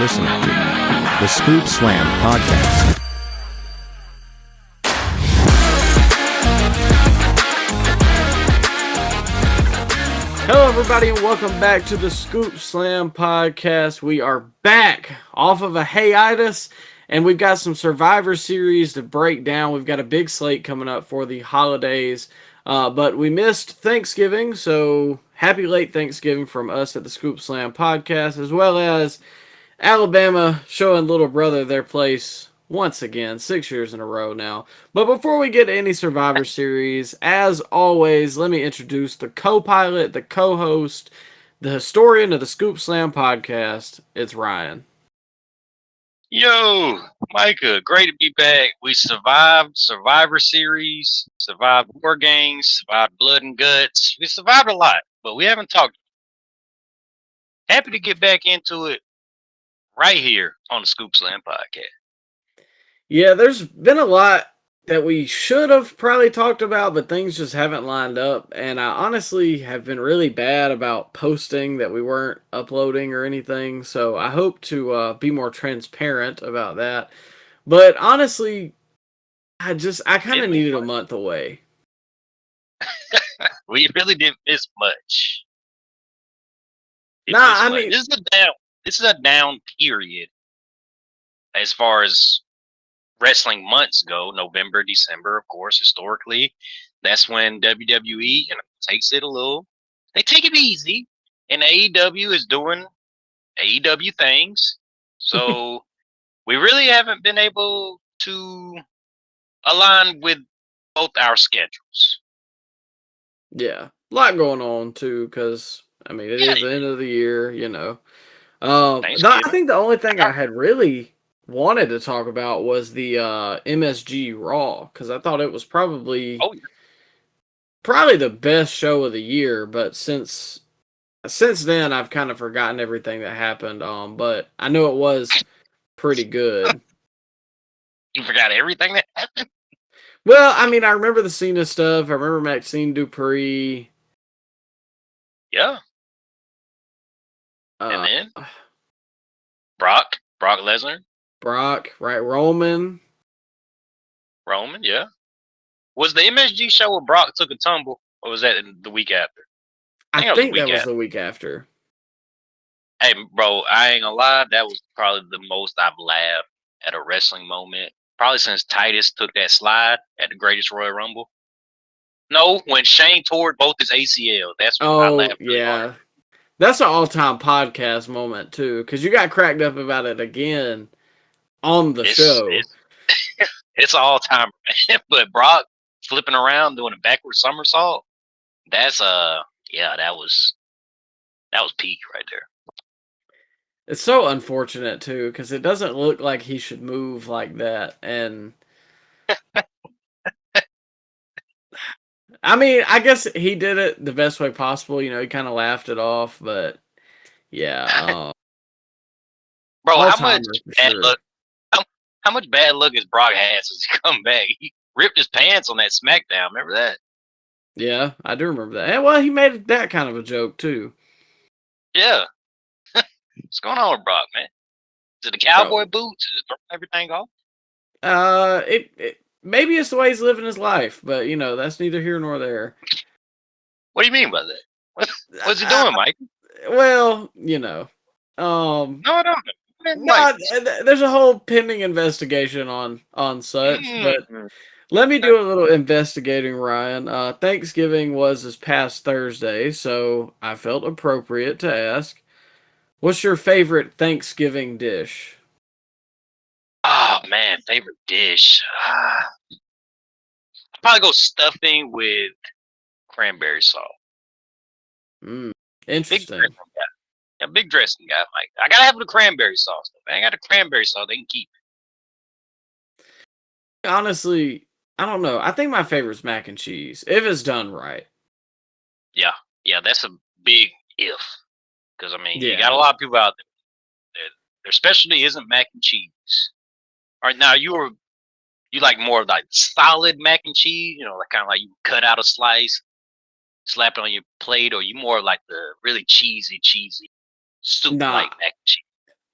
listening to the Scoop Slam Podcast. Hello, everybody, and welcome back to the Scoop Slam Podcast. We are back off of a hiatus, and we've got some Survivor Series to break down. We've got a big slate coming up for the holidays, but we missed Thanksgiving, so happy late Thanksgiving from us at the Scoop Slam Podcast, as well as Alabama showing little brother their place once again, 6 years in a row now. But before we get to any Survivor Series, as always, let me introduce the co-pilot, the co-host, the historian of the Scoop Slam Podcast. It's Ryan. Yo, Micah, great to be back. We survived Survivor Series, survived WarGames, survived Blood and Guts. We survived a lot, but we haven't talked. Happy to get back into it right here on the Scoop Slam Podcast. Yeah, there's been a lot that we should have probably talked about, but things just haven't lined up. And I honestly have been really bad about posting that we weren't uploading or anything. So I hope to be more transparent about that. But honestly, I kind of needed a month away. We really didn't miss much. I mean, this is a down period as far as wrestling months go. November, December, of course, historically, that's when WWE takes it a little. They take it easy, and AEW is doing AEW things. So we really haven't been able to align with both our schedules. Yeah, a lot going on too, because I mean it is the end of the year, you know. I think the only thing I had really wanted to talk about was the MSG Raw, because I thought it was probably the best show of the year. But since then, I've kind of forgotten everything that happened. But I know it was pretty good. You forgot everything that happened? Well, I mean, I remember the Cena stuff. I remember Maxine Dupree. Yeah. And then Brock Lesnar. Brock, right? Roman, yeah. Was the MSG show where Brock took a tumble, or was that the week after? I think that was the week after. Hey, bro, I ain't gonna lie, that was probably the most I've laughed at a wrestling moment, probably since Titus took that slide at the Greatest Royal Rumble. No, when Shane tore both his ACL, that's when I laughed really hard. That's an all-time podcast moment, too, because you got cracked up about it again on the show. It's all time, but Brock flipping around doing a backward somersault. That's that was peak right there. It's so unfortunate too, because it doesn't look like he should move like that. And I mean, I guess he did it the best way possible. You know, he kind of laughed it off, but yeah. Bro, how much bad luck has Brock had since he come back? He ripped his pants on that SmackDown. Remember that? Yeah, I do remember that. And well, he made that kind of a joke too. Yeah. What's going on with Brock, man? Is it the cowboy boots? Is it throwing everything off? Maybe it's the way he's living his life, but you know, that's neither here nor there. What do you mean by that? What's he doing, Mike? Well, you know. No, I don't. No, there's a whole pending investigation on such, but let me do a little investigating, Ryan. Thanksgiving was this past Thursday, so I felt appropriate to ask, what's your favorite Thanksgiving dish? Oh, man, favorite dish. I'd probably go stuffing with cranberry sauce. Interesting. Big dressing guy, Mike. I gotta have the cranberry sauce. If I ain't got the cranberry sauce, they can keep it. Honestly, I don't know. I think my favorite's mac and cheese, if it's done right. Yeah, that's a big if. Because, I mean, you got a lot of people out there. Their specialty isn't mac and cheese. All right, now you like more of like solid mac and cheese, you know, like kind of like you cut out a slice, slap it on your plate, or you more like the really cheesy soup like mac and cheese?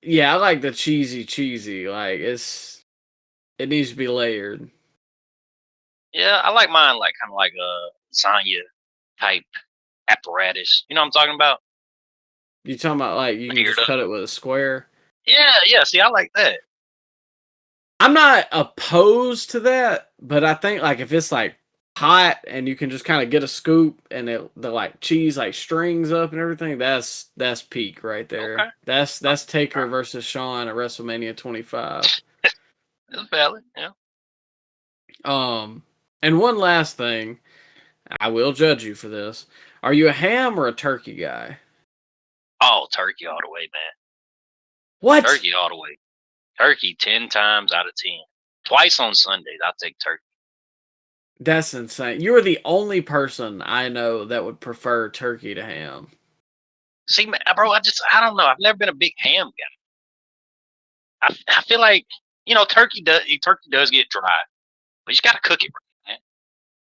Yeah, I like the cheesy. Like it needs to be layered. Yeah, I like mine like kind of like a lasagna type apparatus. You know what I'm talking about? You talking about like you can Layered just up. cut it with a square? Yeah, yeah. See, I like that. I'm not opposed to that, but I think like if it's like hot and you can just kind of get a scoop and the like cheese like strings up and everything, that's peak right there. Okay, That's all Taker right. versus Shawn at WrestleMania 25. That's valid. Yeah. Um, and one last thing, I will judge you for this. Are you a ham or a turkey guy? Oh, turkey all the way, man. What? Turkey all the way. Turkey 10 times out of 10. Twice on Sundays, I'll take turkey. That's insane. You are the only person I know that would prefer turkey to ham. See, man, bro, I don't know. I've never been a big ham guy. I feel like turkey does get dry, but you got to cook it right, man.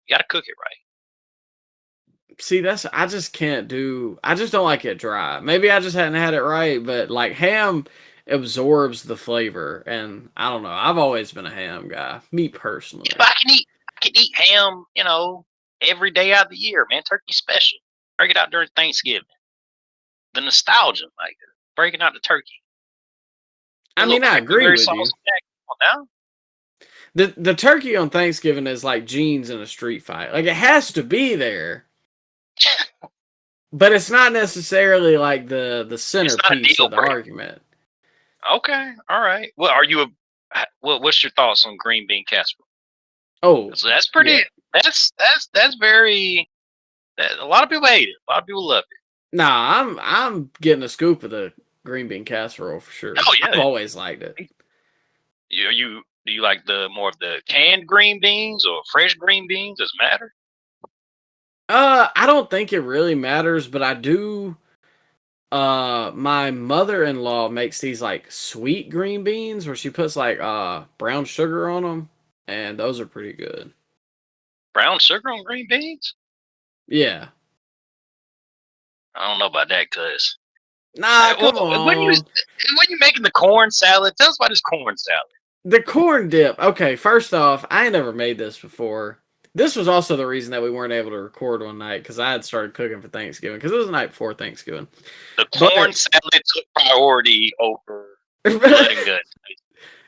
You got to cook it right. See, I just can't do. I just don't like it dry. Maybe I just hadn't had it right, but like ham absorbs the flavor, and I don't know. I've always been a ham guy, me personally. But I can eat ham, every day out of the year, man. Turkey's special. Break it out during Thanksgiving. The nostalgia, like breaking out the turkey. I A little mean, I agree cranberry with sauce you. on that. Come on The turkey on Thanksgiving is like jeans in a street fight. Like it has to be there, now. but it's not necessarily like the It's not a centerpiece deal of the breaker. argument. Okay, all right. Well, what's your thoughts on green bean casserole? Oh, So that's pretty. yeah. That's very. A lot of people hate it. A lot of people love it. Nah, I'm getting a scoop of the green bean casserole for sure. Oh I've yeah. always liked it. Do you like the more of the canned green beans or fresh green beans? Does it matter? I don't think it really matters, but I do. My mother-in-law makes these like sweet green beans where she puts like brown sugar on them, and those are pretty good. Brown sugar on green beans? Yeah. I don't know about that, cuz. Nah, Well, come when on. you making the corn salad, tell us about this corn salad. The corn dip. Okay, first off, I ain't never made this before. This was also the reason that we weren't able to record one night because I had started cooking for Thanksgiving because it was the night before Thanksgiving. The corn But salad took priority over blood and guts.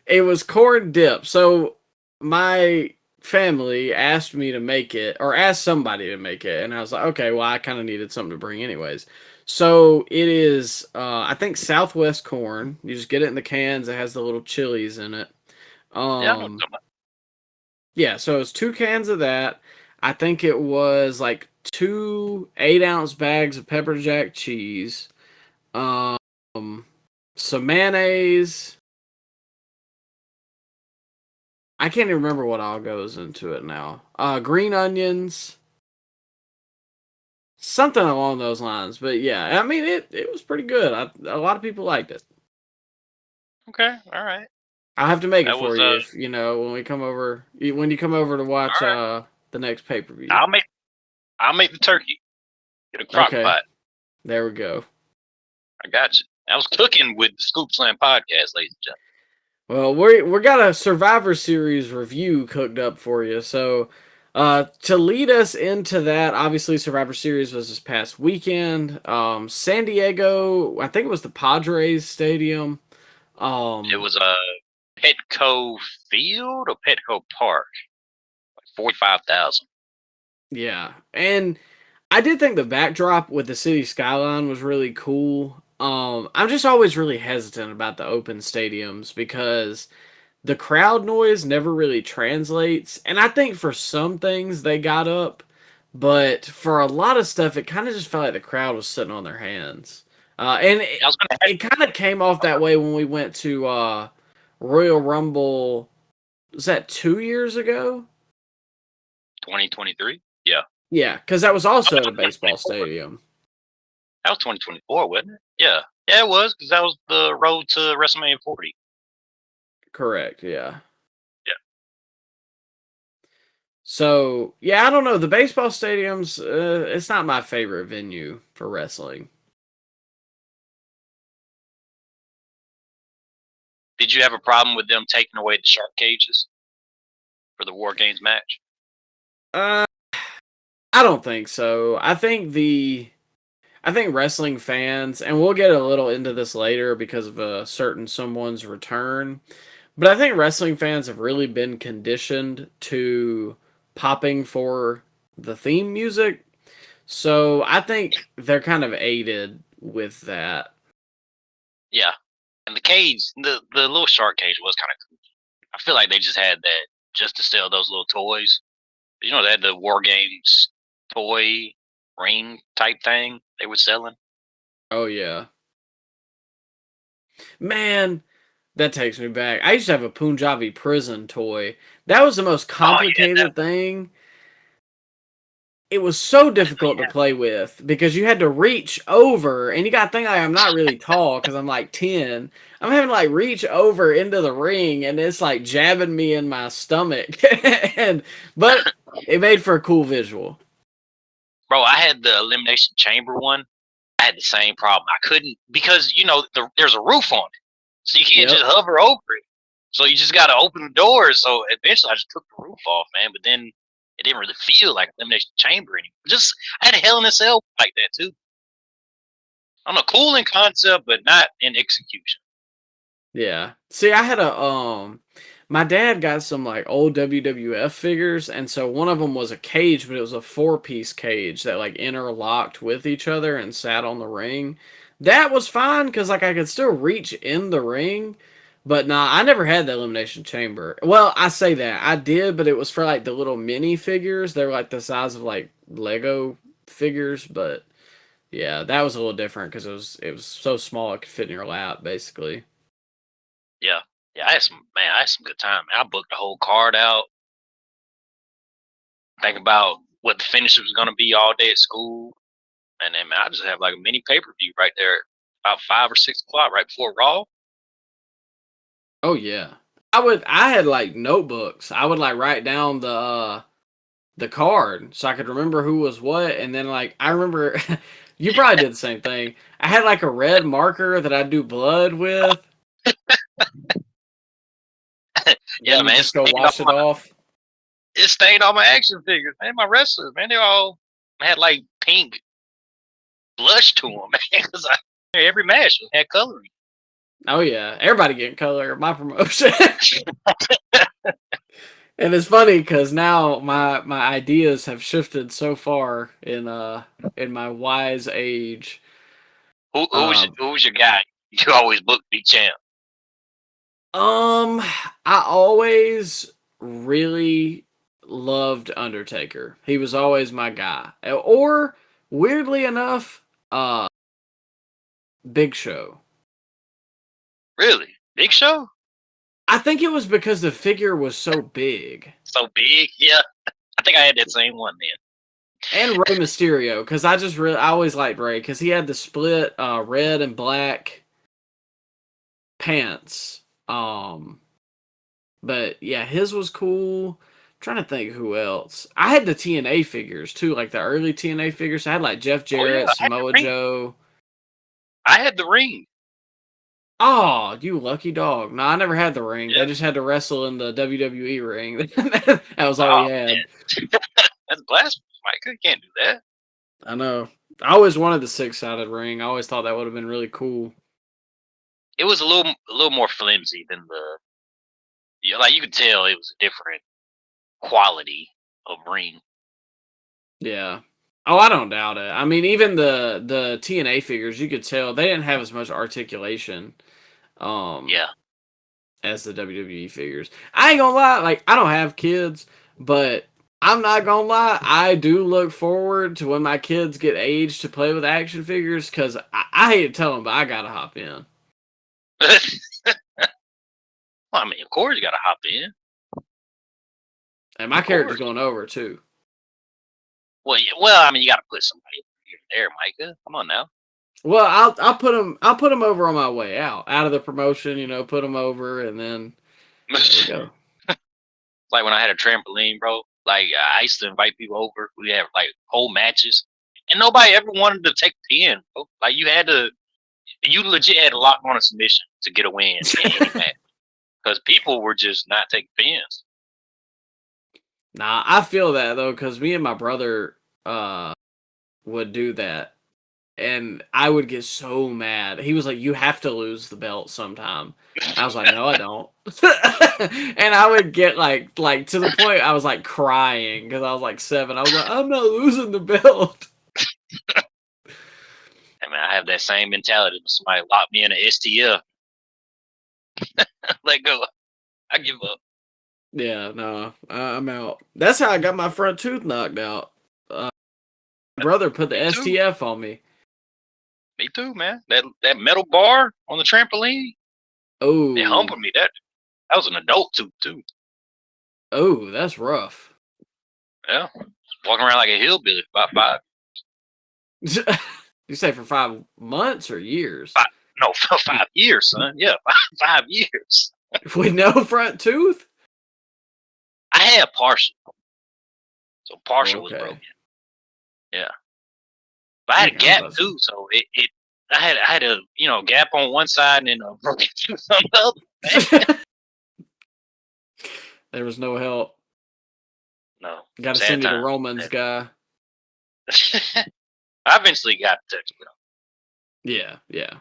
it was corn dip. So my family asked me to make it or asked somebody to make it. And I was like, okay, well, I kind of needed something to bring anyways. So it is, I think Southwest corn. You just get it in the cans. It has the little chilies in it. Yeah, I know what you're talking about. Yeah, so it's 2 cans of that. I think it was like 2 8-ounce bags of pepper jack cheese. Um, some mayonnaise. I can't even remember what all goes into it now. Green onions, something along those lines. But yeah, I mean it was pretty good. A lot of people liked it. Okay, all right. I'll have to make it That for was you if when we come over when you come over to watch all right. the next pay-per-view. I'll make the turkey. Get a crock Okay, pot. there we go. I got you. I was cooking with the Scoop Slam podcast, ladies and gentlemen. Well, we got a Survivor Series review cooked up for you. So, to lead us into that, obviously Survivor Series was this past weekend. San Diego, I think it was the Padres Stadium. It was a Petco Field or Petco Park. 45,000. Yeah, and I did think the backdrop with the city skyline was really cool. I'm just always really hesitant about the open stadiums because the crowd noise never really translates. And I think for some things they got up, but for a lot of stuff, it kind of just felt like the crowd was sitting on their hands. And it, I was gonna it kind of came off that way when we went to Royal Rumble. Was that 2 years ago? 2023. Yeah, Yeah, because that was also at a baseball 2024. stadium. That was 2024, wasn't it? Yeah, yeah, it was because that was the road to WrestleMania 40. Correct, yeah. Yeah. So, yeah, I don't know. The baseball stadiums, it's not my favorite venue for wrestling. Did you have a problem with them taking away the shark cages for the WarGames match? I don't think so. I think wrestling fans, and we'll get a little into this later because of a certain someone's return, but I think wrestling fans have really been conditioned to popping for the theme music. So I think they're kind of aided with that. Yeah. And the cage, the little shark cage was kind of cool. I feel like they just had that just to sell those little toys. You know, they had the WarGames toy ring type thing they were selling. Oh yeah. Man, that takes me back. I used to have a Punjabi prison toy. That was the most Oh yeah, complicated thing. It was so difficult to play with because you had to reach over, and you got to think like I'm not really tall because I'm like 10. I'm having to like reach over into the ring, and it's like jabbing me in my stomach. But it made for a cool visual. bro. I had the elimination chamber one. I had the same problem. I couldn't because there's a roof on it, so you can't Yep. just hover over it. So you just got to open the doors. So eventually, I just took the roof off, man. But then it didn't really feel like elimination chamber anymore. Just I had a Hell in a Cell like that too. I don't know, cool in concept, but not in execution. Yeah. See, I had my dad got some like old WWF figures, and so one of them was a cage, but it was a 4-piece cage that like interlocked with each other and sat on the ring. That was fine because like I could still reach in the ring, but nah, I never had the elimination chamber. Well, I say that I did, but it was for like the little mini figures. They were like the size of like Lego figures, but yeah, that was a little different because it was so small it could fit in your lap, basically. Yeah, yeah. I had some good time. I booked the whole card out. Think about what the finish was gonna be all day at school, and then man, I just have like a mini pay per view right there, about 5 or 6 o'clock, right before Raw. Oh yeah. I had like notebooks. I would like write down the card so I could remember who was what, and then like I remember you probably did the same thing. I had like a red marker that I'd do blood with. Yeah, Then you man, just go wash it off. it stained all my action figures, man. My wrestlers, man, they all had like pink blush to them, man. Because every match had coloring. Oh yeah. Everybody getting color at my promotion. And it's funny because now my ideas have shifted so far in my wise age. Who was your guy? You always book be champ. Um, I always really loved Undertaker. He was always my guy. Or weirdly enough, Big Show. Really, Big Show? I think it was because the figure was so big. So big? Yeah, I think I had that same one then. And Rey Mysterio, because I always liked Rey because he had the split red and black pants. But yeah, his was cool. I'm trying to think who else. I had the TNA figures too, like the early TNA figures. I had like Jeff Jarrett, Samoa Joe. I had the ring. Oh, you lucky dog. No, I never had the ring. Yeah. They just had to wrestle in the WWE ring. That was all we had. That's blasphemous, Micah. You can't do that. I know. I always wanted the 6-sided ring. I always thought that would have been really cool. It was a little more flimsy than like you could tell it was a different quality of ring. Yeah. Oh, I don't doubt it. I mean, even the TNA figures, you could tell they didn't have as much articulation. Yeah. As the WWE figures. I ain't gonna lie, like I don't have kids, but I'm not gonna lie, I do look forward to when my kids get aged to play with action figures because I hate to tell them, but I gotta hop in. Well, I mean, of course you gotta hop in. And my character's going over too. Well, yeah, I mean, you gotta put somebody there, Micah. Come on now. Well, I'll put them over on my way out of the promotion. Put them over, and then there we go. Like when I had a trampoline, bro. Like I used to invite people over. We had like whole matches, and nobody ever wanted to take the pin, bro. Like you legit had to lock on a submission to get a win in any match. because people were just not taking pins. Nah, I feel that though, because me and my brother would do that, and I would get so mad. He was like, "You have to lose the belt sometime." I was like, "No, I don't." And I would get like to the point I was like crying because I was like 7. I was like, "I'm not losing the belt." I mean, I have that same mentality. When somebody locked me in an STF, let go. I give up. Yeah, no, I'm out. That's how I got my front tooth knocked out. My brother put the Me too. STF on me. Me too, man. That metal bar on the trampoline, it Oh, humbled me. That was an adult tooth too. oh, that's rough. Yeah, walking around like a hillbilly for about You say for 5 months or years? for 5 years, son. Yeah, 5 years. With no front tooth? I had partial, so partial was Okay. broken. Yeah, but I had a Dang, gap too, so I had a gap on one side and then a broken tooth on the other. There was no help. No, Got to sad send you to time. Romans, guy. I eventually got to touch it. Yeah, yeah.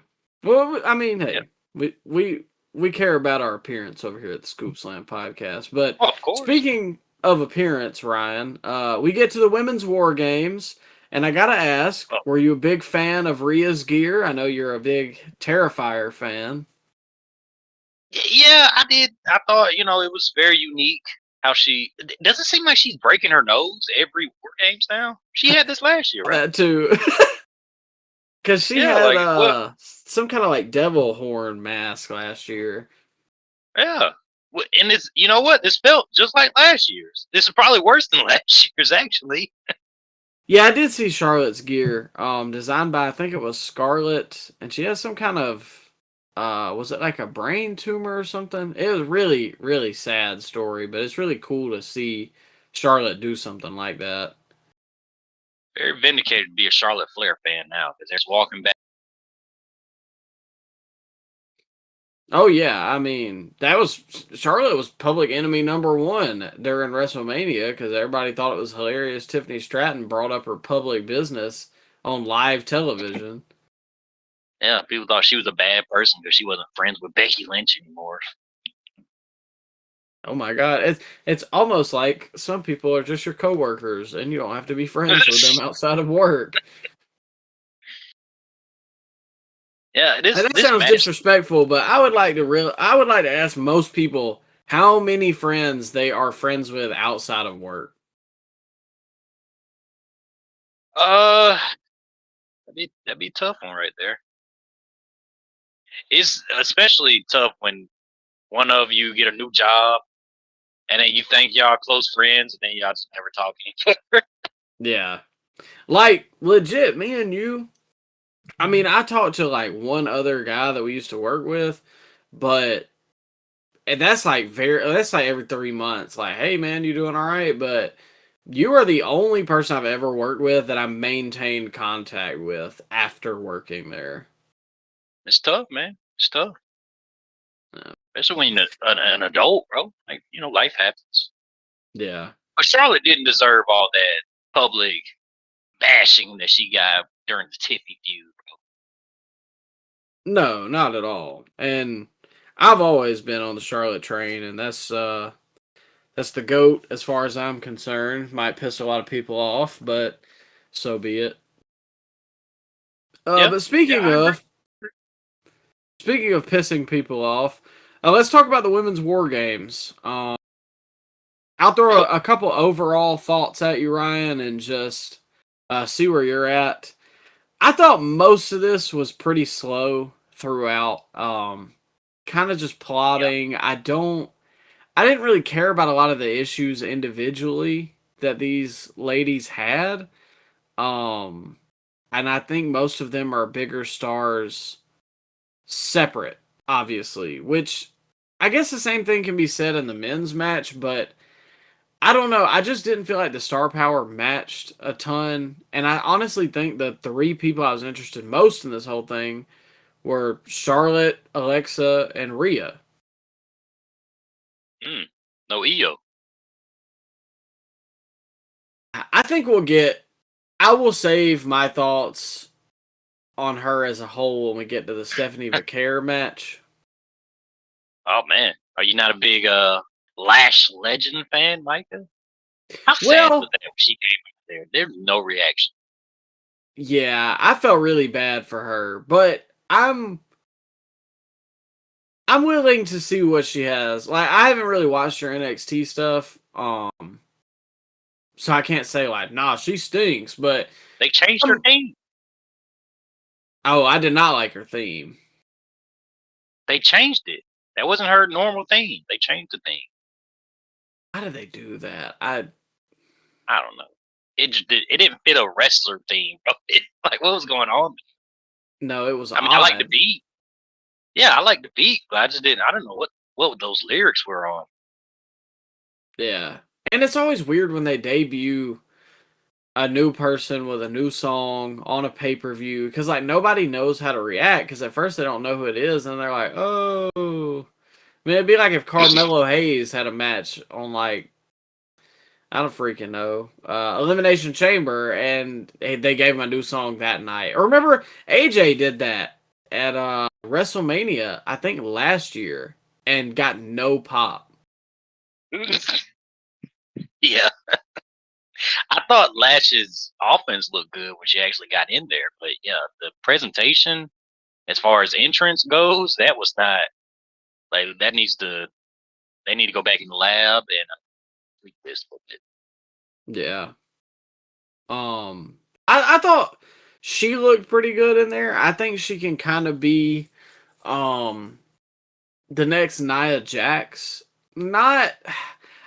Well, I mean, hey, Yeah. we care about our appearance over here at the Scoop Slam podcast. But Oh, of course. speaking of appearance, Ryan, we get to the women's war games, and I gotta ask, were you a big fan of Rhea's gear? I know you're a big Terrifier fan. Yeah, I did. I thought it was very unique. How she doesn't seem like she's breaking her nose every War Games now. She had this last year, right? That too. Because she Yeah, had like what? some kind of like devil horn mask last year. Yeah, and it's what this felt just like last year's. This is probably worse than last year's, actually. Yeah, I did see Charlotte's gear, designed by I think it was Scarlett, and she has some kind of was it like a brain tumor or something? It was really, really sad story, but it's really cool to see Charlotte do something like that. Very vindicated to be a Charlotte Flair fan now because they're walking back. Oh yeah, I mean Charlotte was public enemy #1 during WrestleMania because everybody thought it was hilarious. Tiffany Stratton brought up her public business on live television. Yeah, people thought she was a bad person because she wasn't friends with Becky Lynch anymore. Oh my God, it's almost like some people are just your coworkers, and you don't have to be friends with them outside of work. Yeah, And that this sounds match. disrespectful, but I would like to ask most people how many friends they are friends with outside of work. That'd be a tough one right there. It's especially tough when one of you get a new job and then you think y'all close friends and then y'all just never talk to each other. Yeah, like legit, me and you. I mean, I talked to like one other guy that we used to work with, but and that's like every 3 months. Like, hey man, you doing all right? But you are the only person I've ever worked with that I maintained contact with after working there. It's tough, man. It's tough. Yeah. Especially when you're an adult, bro. Like, life happens. Yeah. But Charlotte didn't deserve all that public bashing that she got during the Tiffy feud, bro. No, not at all. And I've always been on the Charlotte train, and that's the GOAT as far as I'm concerned. Might piss a lot of people off, but so be it. Yeah. But I agree. speaking of pissing people off, let's talk about the women's war games. I'll throw a couple overall thoughts at you, Ryan, and just see where you're at. I thought most of this was pretty slow throughout. Kind of just plotting. Yeah. I didn't really care about a lot of the issues individually that these ladies had. And I think most of them are bigger stars separate, obviously, which I guess the same thing can be said in the men's match, but I don't know. I just didn't feel like the star power matched a ton. And I honestly think the 3 people I was interested most in this whole thing were Charlotte, Alexa, and Rhea. No EO. I think we'll get. I will save my thoughts on her as a whole when we get to the Stephanie Vaquer match. Oh man, are you not a big Lash Legend fan, Micah? How sad was Well, that when she came out there? There's no reaction. yeah, I felt really bad for her, but I'm willing to see what she has. Like, I haven't really watched her NXT stuff, so I can't say like, nah, she stinks. But They changed her theme. oh, I did not like her theme. They changed it. That wasn't her normal theme. They changed the theme. How did they do that? I don't know. It didn't fit a wrestler theme, bro. Like what was going on? No, it was I mean, odd. I like the beat. Yeah, I like the beat, but I just didn't. I don't know what those lyrics were on. Yeah, and it's always weird when they debut a new person with a new song on a pay-per-view because like nobody knows how to react because at first they don't know who it is and they're like, oh. I mean, it'd be like if Carmelo Hayes had a match on like I don't freaking know Elimination Chamber and they gave him a new song that night. Or remember AJ did that at WrestleMania I think last year and got no pop. Yeah, I thought Lash's offense looked good when she actually got in there, but yeah, the presentation as far as entrance goes, that was not like that needs to. They need to go back in the lab and tweak this a little bit. Yeah. I thought she looked pretty good in there. I think she can kind of be the next Nia Jax. Not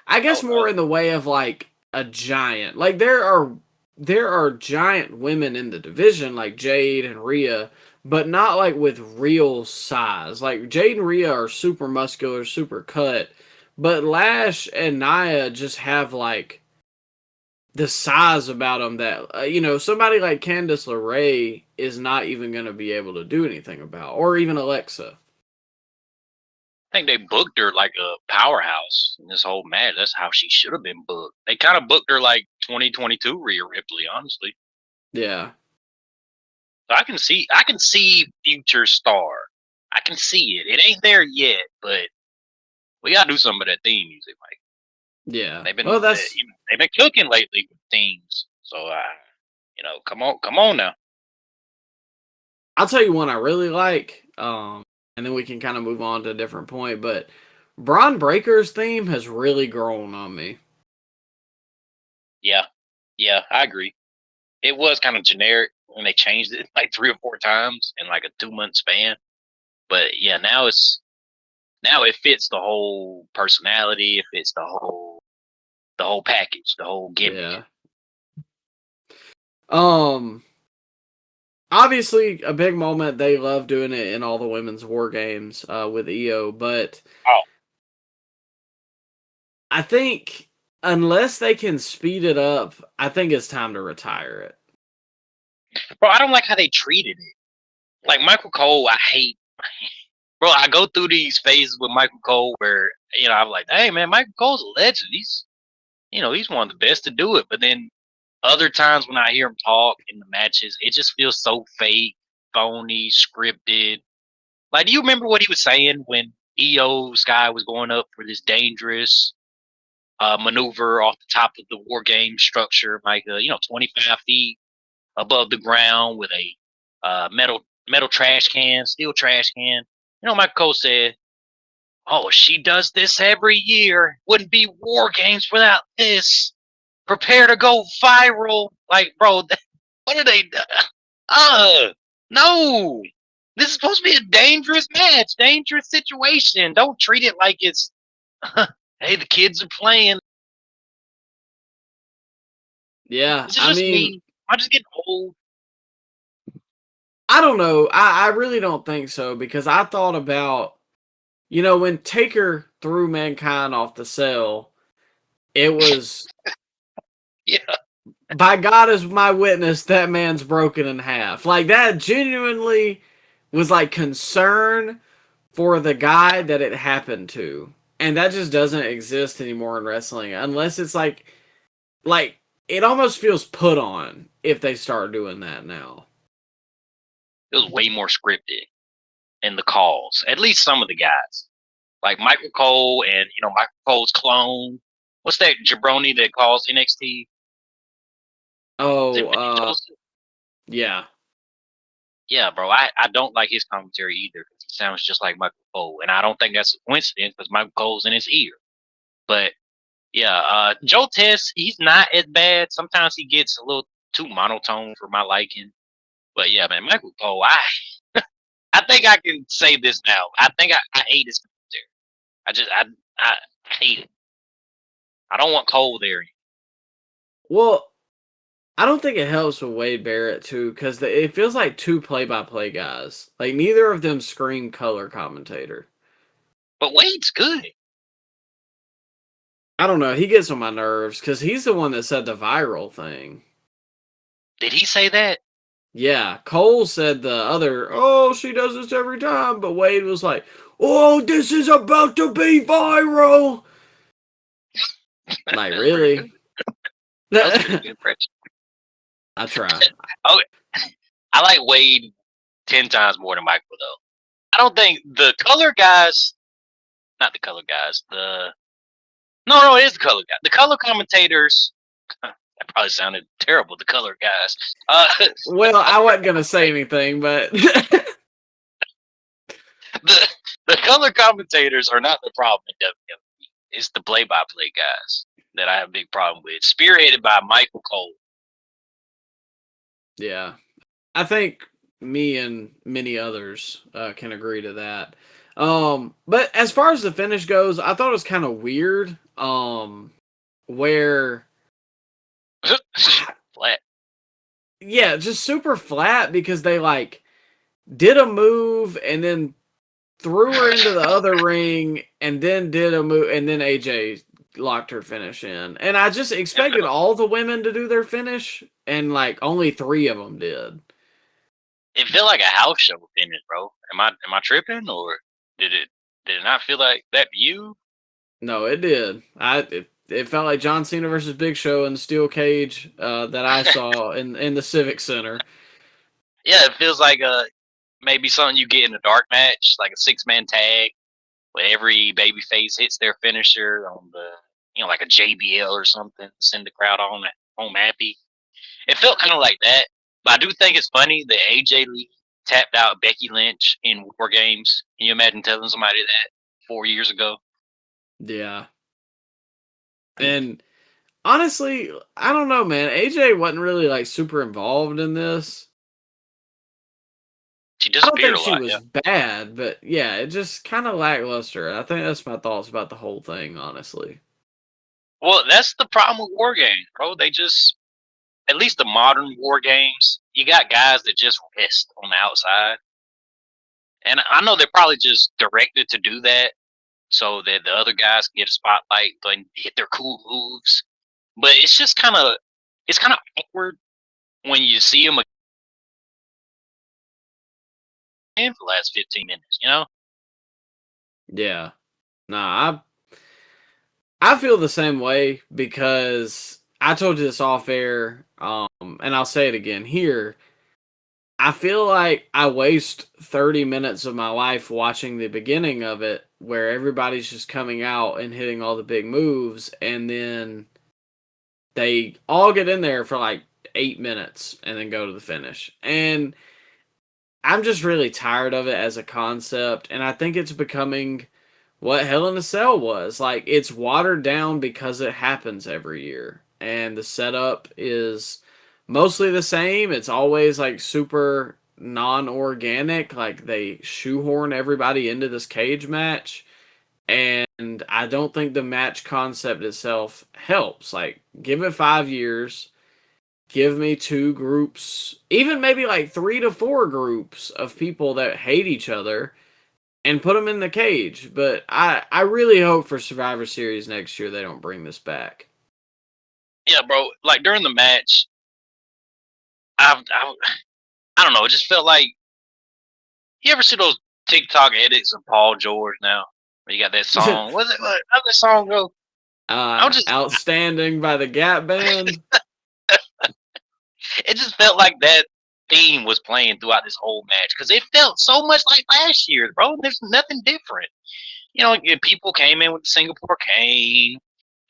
I guess Oh, more in the way of like a giant. Like there are giant women in the division like Jade and Rhea, but not like with real size. Like Jade and Rhea are super muscular, super cut, but Lash and Nia just have like the size about them that somebody like Candice LeRae is not even going to be able to do anything about, or even Alexa. I think they booked her like a powerhouse in this whole match. That's how she should have been booked. They kind of booked her like 2022 Rhea Ripley, honestly. Yeah, So I can see future star. I can see it. It ain't there yet, but we gotta do some of that theme music. Like yeah. they've been Well, that's they've been cooking lately with themes. So come on now. I'll tell you one I really like, and then we can kind of move on to a different point. But Braun Breaker's theme has really grown on me. Yeah, I agree. It was kind of generic when they changed it like 3 or 4 times in like a 2-month span. But yeah, now it fits the whole personality. It fits the whole package, the whole gimmick. Yeah. Obviously, a big moment. They love doing it in all the women's war games with EO, but Oh, I think unless they can speed it up, I think it's time to retire it. bro, I don't like how they treated it. Like Michael Cole, I hate. Bro, I go through these phases with Michael Cole where I'm like, hey man, Michael Cole's a legend. He's one of the best to do it. But then other times when I hear him talk in the matches, it just feels so fake, phony, scripted. Like, do you remember what he was saying when EO Sky was going up for this dangerous maneuver off the top of the war game structure, like 25 feet above the ground with a metal trash can, steel trash can. Michael Cole said, "Oh, she does this every year. Wouldn't be war games without this. Prepare to go viral." Like, bro, what are they? No. This is supposed to be a dangerous match, dangerous situation. Don't treat it like it's, hey, the kids are playing. Yeah, Is it I just mean, me? I'm just getting old. I don't know. I really don't think so because I thought about, when Taker threw Mankind off the cell, it was, Yeah. by God as my witness, that man's broken in half. Like, that genuinely was like concern for the guy that it happened to. And that just doesn't exist anymore in wrestling unless it's like it almost feels put on if they start doing that now. It was way more scripted in the calls. At least some of the guys, like Michael Cole and Michael Cole's clone. What's that jabroni that calls NXT? Is it Vinny Joseph? Yeah. Yeah, bro. I don't like his commentary either. He sounds just like Michael Cole, and I don't think that's a coincidence because Michael Cole's in his ear. But yeah, Joe Test, he's not as bad. Sometimes he gets a little too monotone for my liking. But yeah, man, Michael Cole, I think I can say this now. I think I hate his commentary. I hate it. I don't want Cole there. Well, I don't think it helps with Wade Barrett too, because it feels like two play-by-play guys. Like neither of them scream color commentator. But Wade's good. I don't know. He gets on my nerves because he's the one that said the viral thing. Did he say that? Yeah, Cole said the other, oh, she does this every time. But Wade was like, oh, this is about to be viral. Like, really? That was a pretty good impression. I try. Oh, I like Wade 10 times more than Michael, though. I don't think the color guys, not the color guys, no, it is the color guy. The color commentators, that probably sounded terrible, the color guys. Well, I wasn't going to say anything, but the color commentators are not the problem in WWE. It's the play-by-play guys that I have a big problem with. Spearheaded by Michael Cole. Yeah. I think me and many others can agree to that. But as far as the finish goes, I thought it was kind of weird. Where Flat. Yeah, just super flat because they like did a move and then threw her into the other ring and then did a move and then AJ locked her finish in. And I just expected all the women to do their finish and like only 3 of them did. It felt like a house show finish, bro. Am I tripping, or did it not feel like that to you? No, it did. It felt like John Cena versus Big Show in the steel cage that I saw in the Civic Center. Yeah, it feels like maybe something you get in a dark match, like a 6-man tag, where every babyface hits their finisher on the like a JBL or something, send the crowd on home happy. It felt kind of like that, but I do think it's funny that AJ Lee tapped out Becky Lynch in WarGames. Can you imagine telling somebody that 4 years ago? Yeah. And honestly, I don't know, man. AJ wasn't really like super involved in this. She I don't disappeared think a she lot. was Yeah. bad, but yeah, it just kind of lackluster. I think that's my thoughts about the whole thing, honestly. Well, that's the problem with WarGames, bro. They just, at least the modern WarGames, you got guys that just rest on the outside. And I know they're probably just directed to do that so that the other guys can get a spotlight and hit their cool moves. But it's kind of awkward when you see them again for the last 15 minutes, you know? Yeah. Nah, I feel the same way because I told you this off air, and I'll say it again here. I feel like I waste 30 minutes of my life watching the beginning of it where everybody's just coming out and hitting all the big moves, and then they all get in there for like 8 minutes and then go to the finish. And I'm just really tired of it as a concept, and I think it's becoming what Hell in a Cell was. Like, it's watered down because it happens every year, and the setup is mostly the same. It's always like super non-organic, like they shoehorn everybody into this cage match, and I don't think the match concept itself helps. Like, give it 5 years, give me 2 groups, even maybe like 3 to 4 groups of people that hate each other and put them in the cage. But I really hope for Survivor Series next year they don't bring this back. Yeah, bro. Like during the match, I don't know. It just felt like, you ever see those TikTok edits of Paul George now? You got that song. How'd that song go? Outstanding by the Gap Band. It just felt like that theme was playing throughout this whole match because it felt so much like last year, bro. There's nothing different. People came in with the Singapore cane.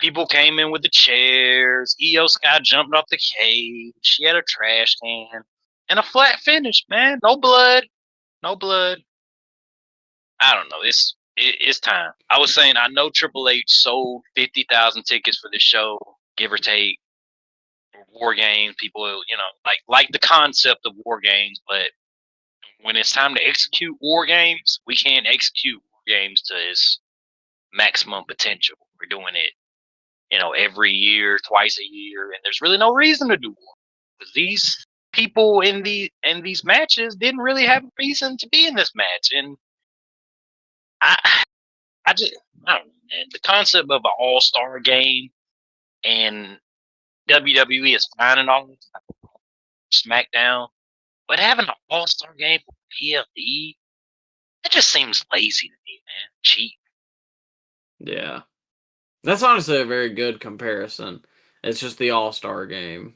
People came in with the chairs. Io Sky jumped off the cage. She had a trash can and a flat finish, man. No blood. No blood. I don't know. It's time. I was saying I know Triple H sold 50,000 tickets for the show, give or take. War games, people, like the concept of war games, but when it's time to execute war games, we can't execute war games to its maximum potential. We're doing it, every year, twice a year, and there's really no reason to do war because these people in these matches didn't really have a reason to be in this match, and I don't know, man. The concept of an all-star game and WWE is fine and all SmackDown, but having an all-star game for PLE, that just seems lazy to me, man. Cheap. Yeah. That's honestly a very good comparison. It's just the all-star game.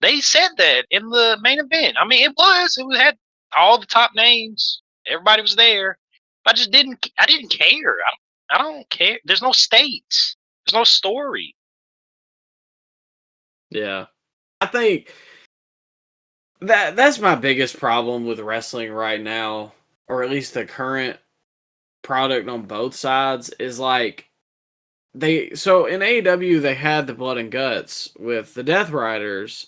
They said that in the main event. I mean, it had all the top names. Everybody was there. I didn't care. I don't care. There's no stakes. There's no story. Yeah. I think that's my biggest problem with wrestling right now, or at least the current product on both sides, is like so in AEW they had the blood and guts with the Death Riders,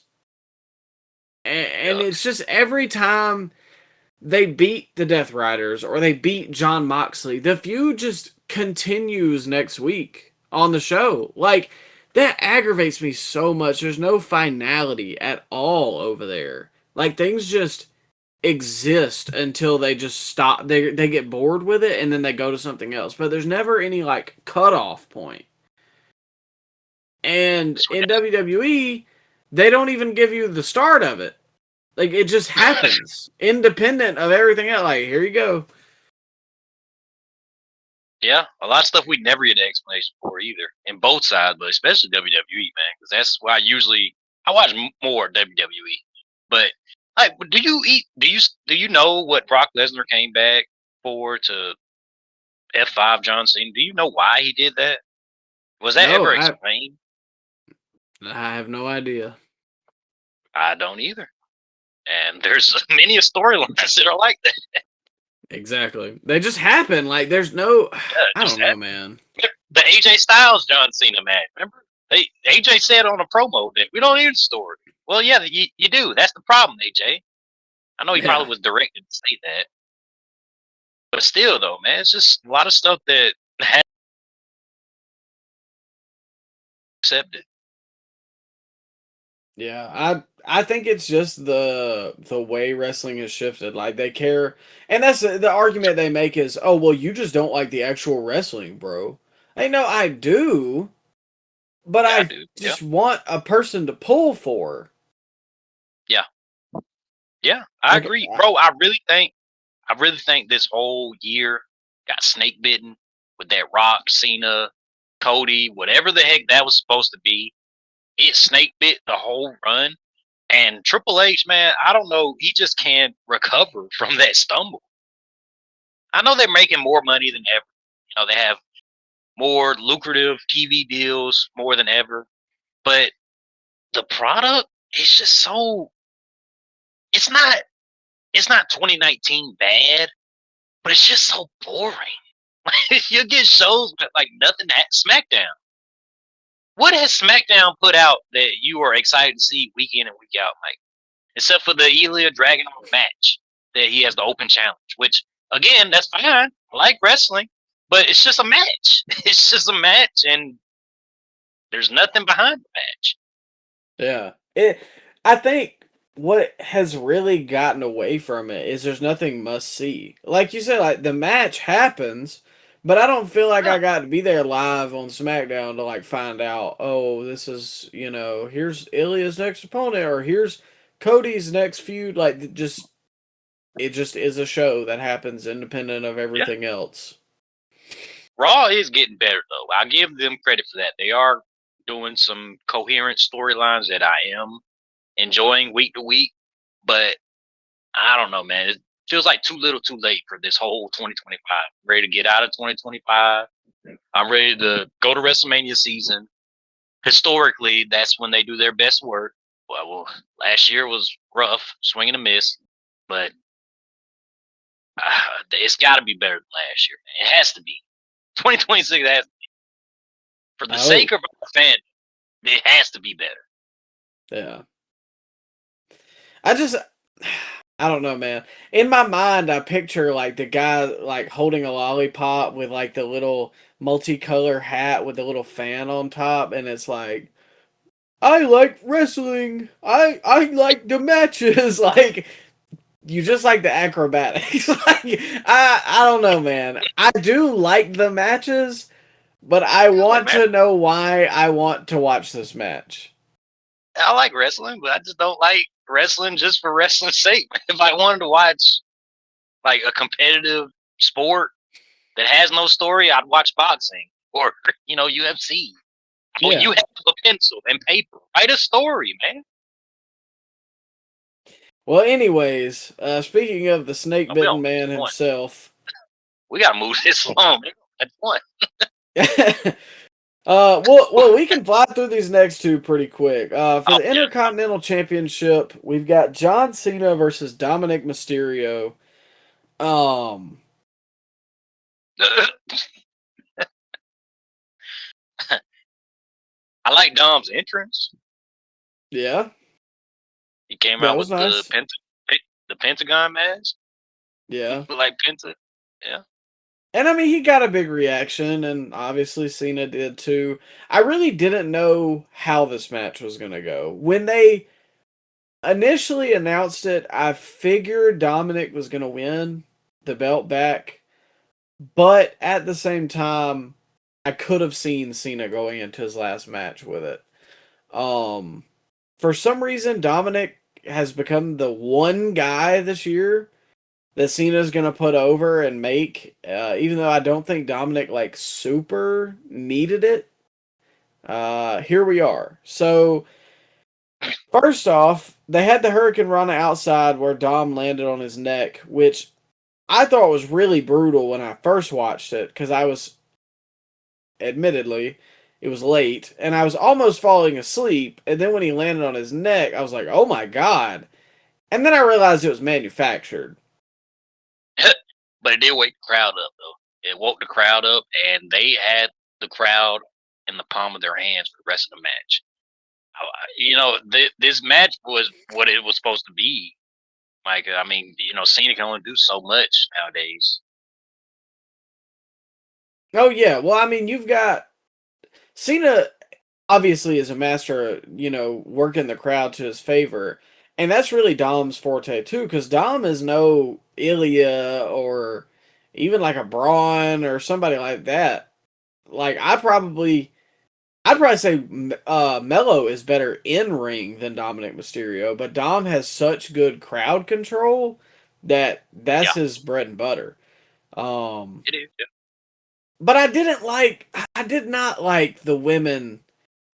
and it's just every time they beat the Death Riders or they beat John Moxley, the feud just continues next week on the show. Like, that aggravates me so much. There's no finality at all over there. Like, things just exist until they just stop. They get bored with it and then they go to something else. But there's never any, like, cutoff point. And in WWE, they don't even give you the start of it. Like, it just happens, independent of everything else. Like, here you go. Yeah, a lot of stuff we never get an explanation for either, in both sides, but especially WWE, man, because that's why I watch more WWE. But like, do you know what Brock Lesnar came back for to F5 John Cena? Do you know why he did that? Was that ever explained? I have no idea. I don't either. And there's many storylines that are like that. Exactly. They just happen. Like, there's no... I don't know, man. The AJ Styles John Cena match, remember? AJ said on a promo that we don't need a story. Well, yeah, you do. That's the problem, AJ. I know he probably was directed to say that. But still, though, man, it's just a lot of stuff that has accepted. Yeah, I think it's just the way wrestling has shifted. Like, they care, and that's the argument they make is, oh, well, you just don't like the actual wrestling, bro. I know I do, but I just want a person to pull for. Yeah, I agree, bro. I really think this whole year got snake bitten with that Rock, Cena, Cody, whatever the heck that was supposed to be. It snake bit the whole run. And Triple H, man, I don't know. He just can't recover from that stumble. I know they're making more money than ever. They have more lucrative TV deals more than ever. But the product is just so... It's not 2019 bad, but it's just so boring. You get shows with like nothing at SmackDown. What has SmackDown put out that you are excited to see week in and week out, Mike? Except for the Ilya Dragunov match that he has the open challenge, which, again, that's fine. I like wrestling, but it's just a match. It's just a match, and there's nothing behind the match. Yeah. I think what has really gotten away from it is there's nothing must-see. Like you said, like, the match happens... But I don't feel like I got to be there live on SmackDown to, like, find out, oh, this is, here's Ilya's next opponent, or here's Cody's next feud. Like, it just is a show that happens independent of everything else. Raw is getting better though. I give them credit for that. They are doing some coherent storylines that I am enjoying week to week. But I don't know, man. It feels like too little, too late for this whole 2025. I'm ready to get out of 2025. I'm ready to go to WrestleMania season. Historically, that's when they do their best work. Well, last year was rough, swing and a miss, but it's got to be better than last year. Man. It has to be. 2026 has to be. For the sake of our fan, it has to be better. Yeah. I don't know, man. In my mind, I picture like the guy like holding a lollipop with like the little multicolor hat with the little fan on top, and it's like, I like wrestling. I like the matches. Like you just like the acrobatics. Like I don't know, man. I do like the matches, but I want to know why I want to watch this match. I like wrestling, but I just don't like wrestling just for wrestling's sake. If I wanted to watch like a competitive sport that has no story, I'd watch boxing or UFC. Well, you have a pencil and paper. Write a story, man. Well, anyways, speaking of the snake-bitten man himself, we gotta move this along. That's one. well, we can fly through these next two pretty quick. For the Intercontinental Championship, we've got John Cena versus Dominik Mysterio. I like Dom's entrance. Yeah. He came out with the Pentagon mask. Yeah. Like Penta. Yeah. And I mean, he got a big reaction, and obviously Cena did too. I really didn't know how this match was going to go. When they initially announced it, I figured Dominik was going to win the belt back. But at the same time, I could have seen Cena going into his last match with it. For some reason, Dominik has become the one guy this year that Cena's going to put over and make, even though I don't think Dominik, like, super needed it. Here we are. So, first off, they had the Hurricane Rana outside where Dom landed on his neck, which I thought was really brutal when I first watched it, because I was, admittedly, it was late, and I was almost falling asleep, and then when he landed on his neck, I was like, oh my god. And then I realized it was manufactured. But it did wake the crowd up, though. It woke the crowd up, and they had the crowd in the palm of their hands for the rest of the match. This match was what it was supposed to be, Micah. I mean, Cena can only do so much nowadays. Oh, yeah. Well, I mean, you've got Cena obviously is a master, working the crowd to his favor. And that's really Dom's forte, too, because Dom is no Ilya or even like a Braun or somebody like that. Like, I'd probably say Mello is better in ring than Dominik Mysterio, but Dom has such good crowd control that's his bread and butter. It is. Yeah. But I did not like the women,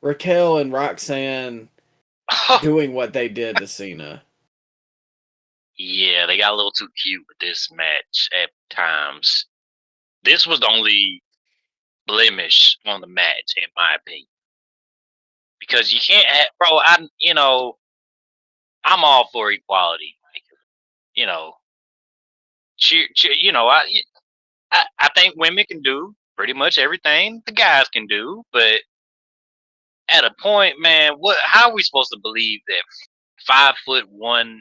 Raquel and Roxanne, doing what they did to Cena. Yeah, they got a little too cute with this match at times. This was the only blemish on the match, in my opinion. Because you can't have, bro, I'm all for equality. I think women can do pretty much everything the guys can do, but at a point, man, how are we supposed to believe that 5'1",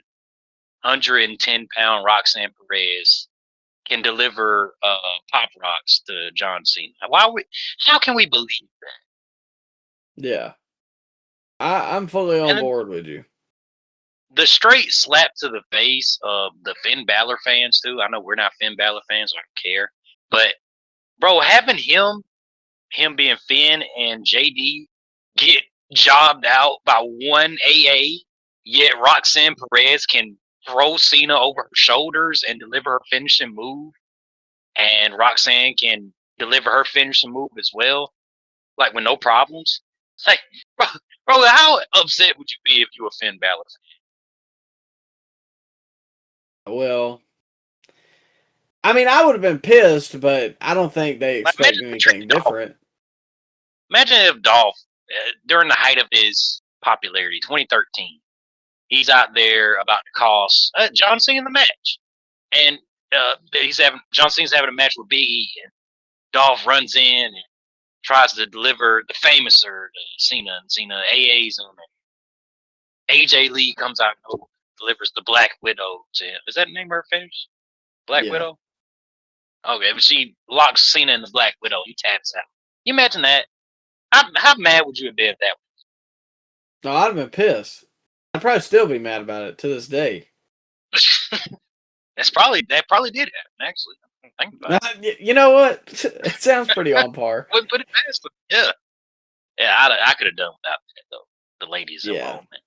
110-pound Roxanne Perez can deliver pop rocks to John Cena? How can we believe that? Yeah. I'm fully on board with you. The straight slap to the face of the Finn Balor fans, too. I know we're not Finn Balor fans, so I don't care. But, bro, having him being Finn and JD get jobbed out by one AA, yet Roxanne Perez can throw Cena over her shoulders and deliver her finishing move, and Roxanne can deliver her finishing move as well, like with no problems. It's like, bro, how upset would you be if you were Finn Balor? Well, I mean, I would have been pissed, but I don't think they Like, expect anything different. Imagine if Dolph, during the height of his popularity, 2013, he's out there about to cost John Cena the match, and John Cena's having a match with Big E, and Dolph runs in and tries to deliver the famouser to Cena, and Cena AA's him. AJ Lee comes out and delivers the Black Widow to him. Is that the name of her finish? Black Widow? Okay, but she locks Cena in the Black Widow. He taps out. You imagine that? How mad would you have been if that No, I'd have been pissed. I'd probably still be mad about it to this day. that probably did happen, actually. Think about it. You know what? It sounds pretty on par. Wouldn't put it past them. Yeah. Yeah, I could have done without that, though. The ladies' involvement.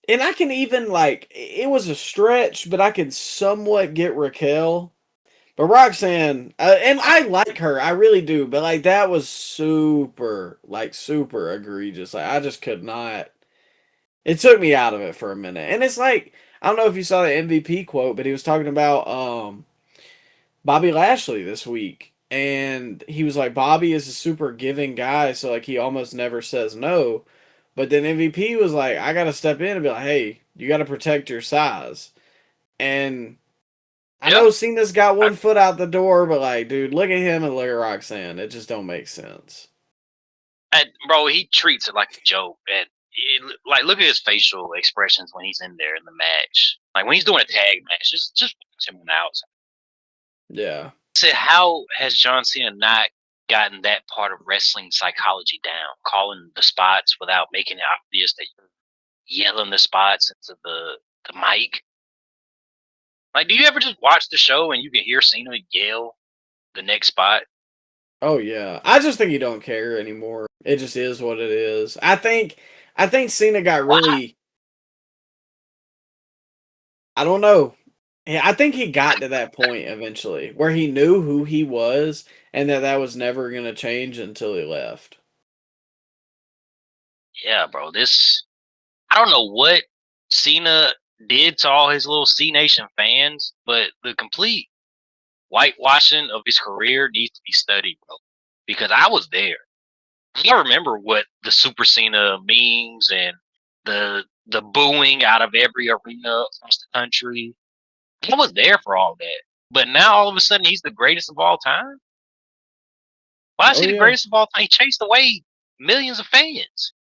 And I can even, like, it was a stretch, but I could somewhat get Raquel. But Roxanne, and I like her, I really do, but, like, that was super egregious. Like, I just could not. It took me out of it for a minute. And it's like, I don't know if you saw the MVP quote, but he was talking about Bobby Lashley this week. And he was like, Bobby is a super giving guy, so, like, he almost never says no. But then MVP was like, I got to step in and be like, hey, you got to protect your size. And I know Cena's got one foot out the door, but, like, dude, look at him and look at Roxanne. It just don't make sense. Bro, he treats it like a joke. And like, look at his facial expressions when he's in there in the match. Like, when he's doing a tag match, just watch him out. Yeah. I said, how has John Cena not gotten that part of wrestling psychology down? Calling the spots without making it obvious that you're yelling the spots into the mic. Like, do you ever just watch the show and you can hear Cena yell the next spot? Oh yeah, I just think he don't care anymore. It just is what it is. I think Cena got really. I don't know. Yeah, I think he got to that point eventually where he knew who he was and that was never gonna change until he left. Yeah, bro. I don't know what Cena did to all his little C Nation fans, but the complete whitewashing of his career needs to be studied, bro. Because I was there. I remember what the Super Cena memes and the booing out of every arena across the country. I was there for all that. But now all of a sudden he's the greatest of all time? Why is he the greatest of all time? He chased away millions of fans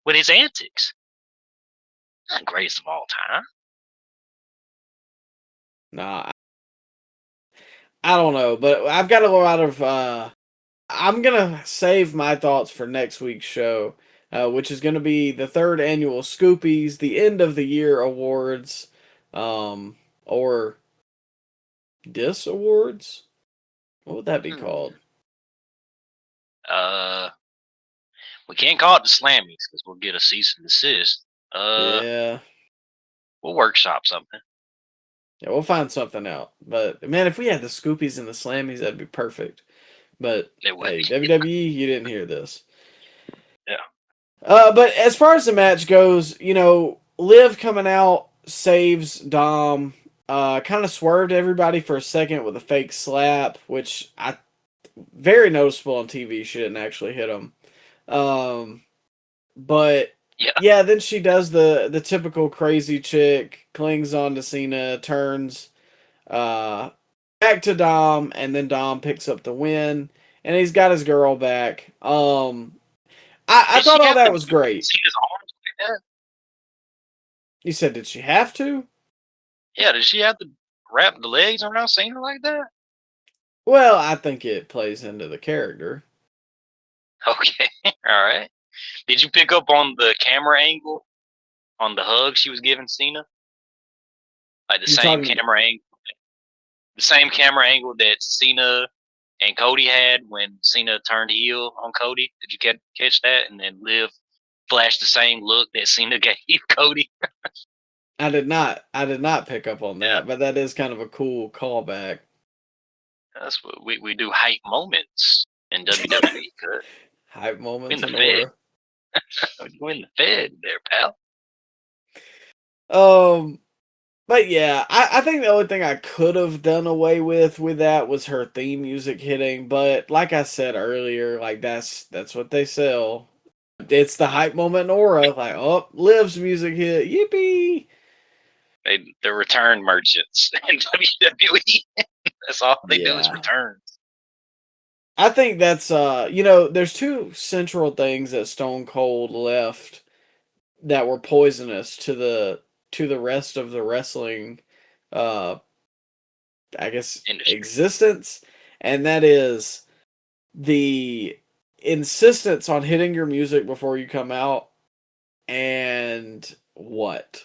with his antics. Not greatest of all time. Nah, I don't know, but I've got a lot of. I'm gonna save my thoughts for next week's show, which is gonna be the 3rd annual Scoopies, the end of the year awards, or Dis Awards. What would that be called? We can't call it the Slammies because we'll get a cease and desist. Yeah. We'll workshop something. Yeah, we'll find something out. But man, if we had the Scoopies and the Slammies, that'd be perfect. But hey, WWE, you didn't hear this. Yeah. But as far as the match goes, you know, Liv coming out saves Dom. Kind of swerved everybody for a second with a fake slap, which very noticeable on TV. She didn't actually hit him. But yeah, then she does the typical crazy chick, clings on to Cena, turns back to Dom, and then Dom picks up the win, and he's got his girl back. I thought all that was great. You said, did she have to? Yeah, did she have to wrap the legs around Cena like that? Well, I think it plays into the character. Okay, all right. Did you pick up on the camera angle on the hug she was giving Cena? Like the same camera angle that Cena and Cody had when Cena turned heel on Cody. Did you catch that? And then Liv flashed the same look that Cena gave Cody. I did not pick up on that, but that is kind of a cool callback. That's what we do. Hype moments in WWE. Good. Hype moments In the and Fed. aura. We're in the Fed there, pal. But yeah, I think the only thing I could have done away with that was her theme music hitting. But like I said earlier, like that's what they sell. It's the hype moment and aura. Like, oh, Liv's music hit. Yippee! The return merchants in WWE. That's all they do is Yeah. returns. I think that's there's two central things that Stone Cold left that were poisonous to the rest of the wrestling uh I guess Industry. existence, and that is the insistence on hitting your music before you come out and what?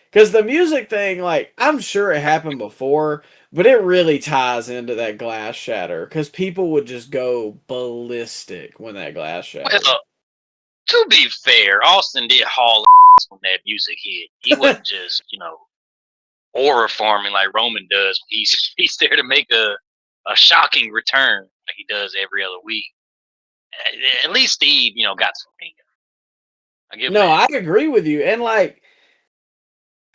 Because the music thing, like, I'm sure it happened before, but it really ties into that glass shatter because people would just go ballistic when that glass shattered. Well, to be fair, Austin did haul when that music hit. He wasn't just, aura farming like Roman does. He's there to make a shocking return like he does every other week. At least Steve, got some finger. I give him No, that. I agree with you. And, like,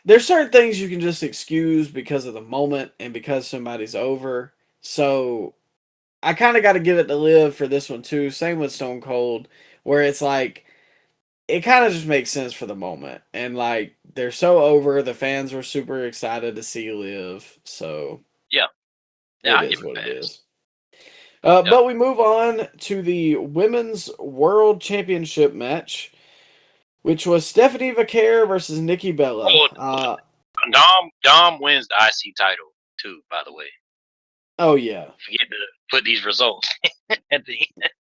there's certain things you can just excuse because of the moment and because somebody's over. So I kind of got to give it to Liv for this one too. Same with Stone Cold, where it's like it kind of just makes sense for the moment, and like they're so over. The fans were super excited to see Liv, so Yeah, it I is give him what a it pass. is. Yep. But we move on to the Women's World Championship match, which was Stephanie Vaquer versus Nikki Bella. Dom wins the IC title too. By the way, Oh yeah, forget to put these results at the end.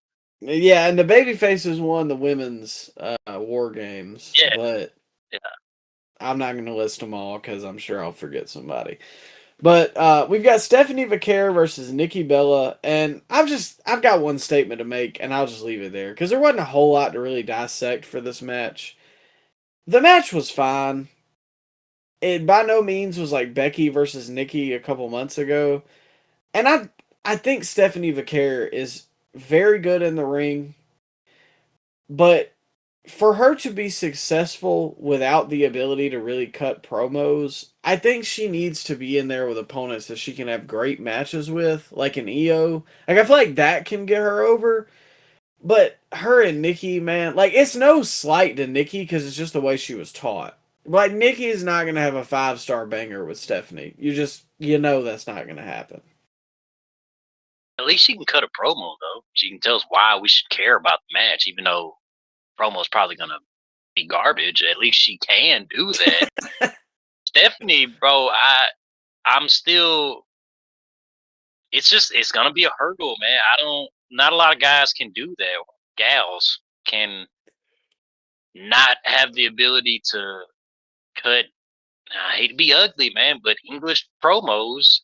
yeah, and the babyfaces won the women's WarGames, Yeah, but yeah. I'm not going to list them all because I'm sure I'll forget somebody. But we've got Stephanie Vaquer versus Nikki Bella, and I've got one statement to make, and I'll just leave it there because there wasn't a whole lot to really dissect for this match. The match was fine. It by no means was like Becky versus Nikki a couple months ago, and I think Stephanie Vaquer is very good in the ring, but for her to be successful without the ability to really cut promos, I think she needs to be in there with opponents that she can have great matches with, like an EO. Like I feel like that can get her over. But her and Nikki, man, like it's no slight to Nikki because it's just the way she was taught. Like Nikki is not gonna have a 5-star banger with Stephanie. You know that's not gonna happen. At least she can cut a promo though. She can tell us why we should care about the match, even though promo's probably gonna be garbage. At least she can do that. Stephanie, bro, I'm still. It's gonna be a hurdle, man. Not a lot of guys can do that. Gals can not have the ability to cut. I hate to be ugly, man, but English promos.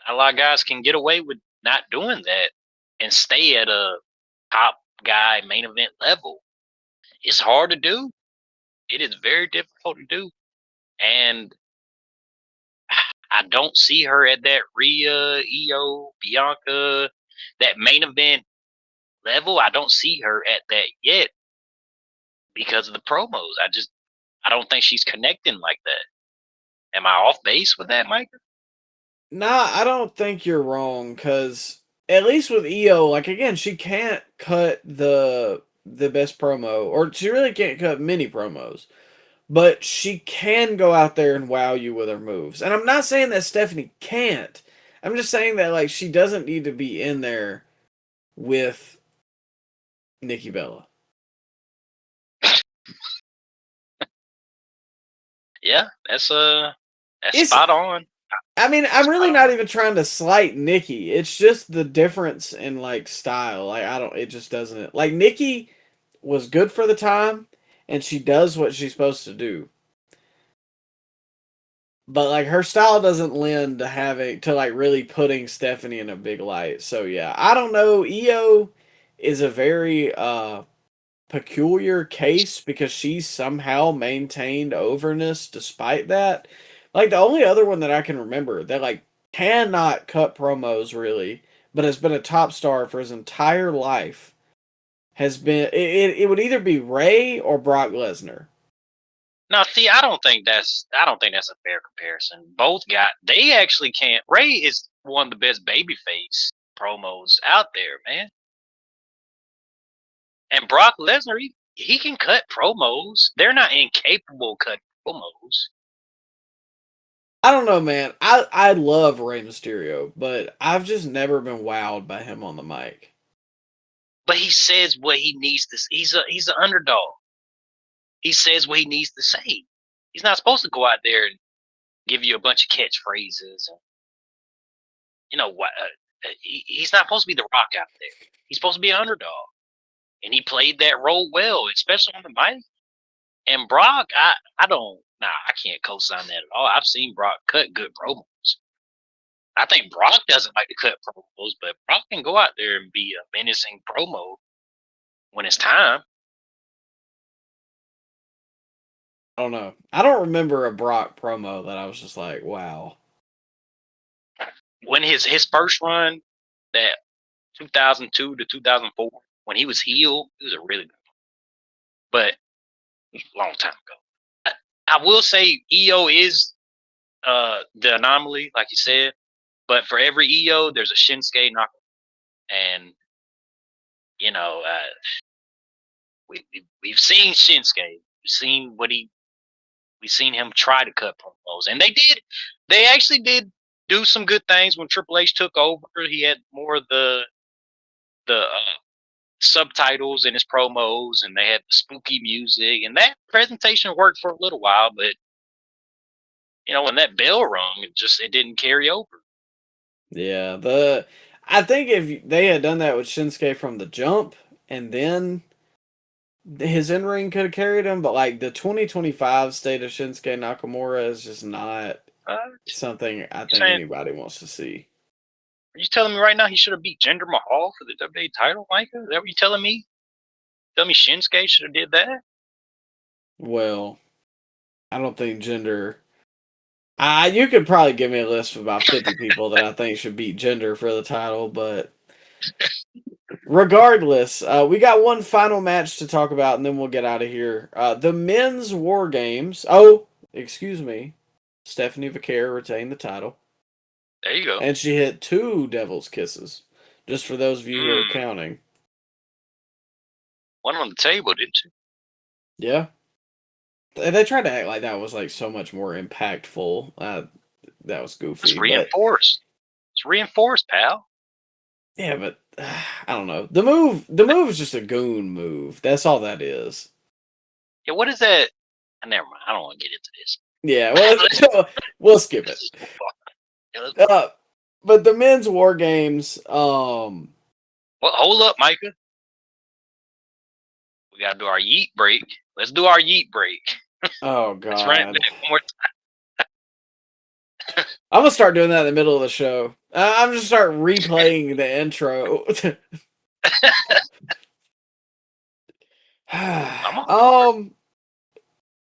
A lot of guys can get away with not doing that and stay at a top guy main event level. It's hard to do. It is very difficult to do, and I don't see her at that Rhea, Io, Bianca, that main event level. I don't see her at that yet because of the promos. I don't think she's connecting like that. Am I off base with that, Mike? Nah, I don't think you're wrong, because at least with EO, like again, she can't cut the best promo, or she really can't cut many promos, but she can go out there and wow you with her moves. And I'm not saying that Stephanie can't. I'm just saying that like she doesn't need to be in there with Nikki Bella. Yeah, that's It's spot on. I mean, I'm really Spot not on. even trying to slight Nikki. It's just the difference in like style. Like I don't it just doesn't like Nikki was good for the time and she does what she's supposed to do. But like her style doesn't lend to having to like really putting Stephanie in a big light. So yeah, I don't know. EO is a very peculiar case because she somehow maintained overness despite that. Like the only other one that I can remember that like cannot cut promos really, but has been a top star for his entire life, has been it would either be Ray or Brock Lesnar. No, see, I don't think that's a fair comparison. Both they actually can't. Ray is one of the best babyface promos out there, man. And Brock Lesnar, he can cut promos. They're not incapable of cutting promos. I don't know, man. I love Rey Mysterio, but I've just never been wowed by him on the mic. But he says what he needs to. He's an underdog. He says what he needs to say. He's not supposed to go out there and give you a bunch of catchphrases. And, you know what? He's not supposed to be the Rock out there. He's supposed to be an underdog, and he played that role well, especially on the mic. And Brock, I can't co-sign that at all. I've seen Brock cut good promos. I think Brock doesn't like to cut promos, but Brock can go out there and be a menacing promo when it's time. I don't know. I don't remember a Brock promo that I was just like, wow. When his first run, that 2002 to 2004, when he was heel, it was a really good one. But it was a long time ago. I will say EO is the anomaly, like you said. But for every EO, there's a Shinsuke knockout. And, you know, we've seen Shinsuke. We've seen him try to cut promos. And they actually did do some good things when Triple H took over. He had more of the subtitles in his promos, and they had the spooky music. And that presentation worked for a little while, but, you know, when that bell rung, it didn't carry over. Yeah, I think if they had done that with Shinsuke from the jump, and then his in-ring could have carried him, but like the 2025 state of Shinsuke Nakamura is just not something I think anybody wants to see. Are you telling me right now he should have beat Jinder Mahal for the WWE title, Micah? Is that what you're telling me? Tell me Shinsuke should have did that? Well, I don't think Jinder... you could probably give me a list of about 50 people that I think should beat Jinder for the title, but regardless, we got one final match to talk about, and then we'll get out of here. The men's WarGames. Oh, excuse me. Stephanie Vaquer retained the title. There you go. And she hit 2 Devil's Kisses, just for those of you who are counting. One on the table, didn't she? Yeah. They tried to act like that was like so much more impactful. That was goofy. It's reinforced. It's reinforced, pal. Yeah, but I don't know. The move is just a goon move. That's all that is. Yeah, what is that? Never mind. I don't want to get into this. Yeah, well, we'll skip it. But the men's WarGames. Well, hold up, Micah. We gotta do our yeet break. Let's do our yeet break. Oh God! Let's run it back one more time. I'm gonna start doing that in the middle of the show. I'm just start replaying the intro.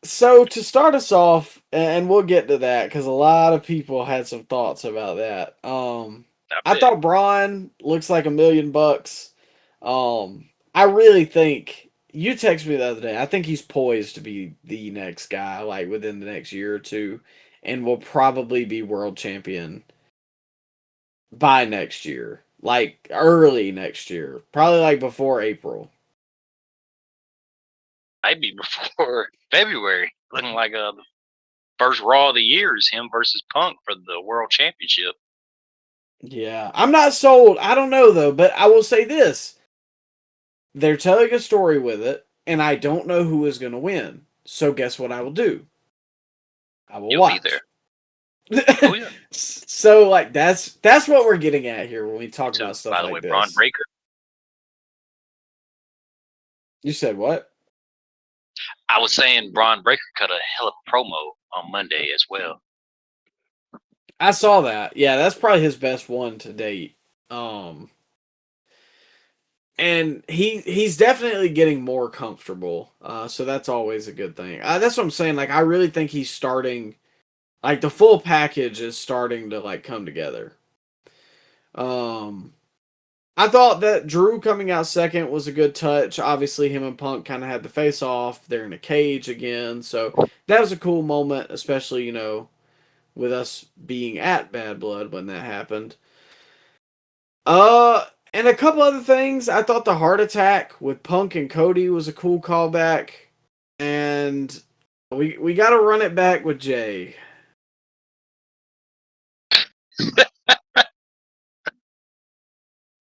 So to start us off, and we'll get to that because a lot of people had some thoughts about that. I thought Braun looks like $1 million. I really think you texted me the other day. I think he's poised to be the next guy, like within the next year or two, and will probably be world champion by next year, like early next year, probably like before April. Maybe before February. Looking like the first Raw of the year is him versus Punk for the World Championship. Yeah, I'm not sold. I don't know though, but I will say this. They're telling a story with it, and I don't know who is going to win. So guess what I will do? I will watch. Be there. Oh, yeah. So like that's what we're getting at here when we talk about stuff like this. By the way, Braun Breaker. You said what? I was saying Braun Breaker cut a hell of a promo on Monday as well. I saw that. Yeah, that's probably his best one to date. And he's definitely getting more comfortable. So that's always a good thing. That's what I'm saying. Like, I really think he's starting Like the full package is starting to like come together. I thought that Drew coming out second was a good touch. Obviously, him and Punk kind of had the face off. They're in a cage again, so that was a cool moment, especially with us being at Bad Blood when that happened. And a couple other things. I thought the heart attack with Punk and Cody was a cool callback, and we got to run it back with Jay.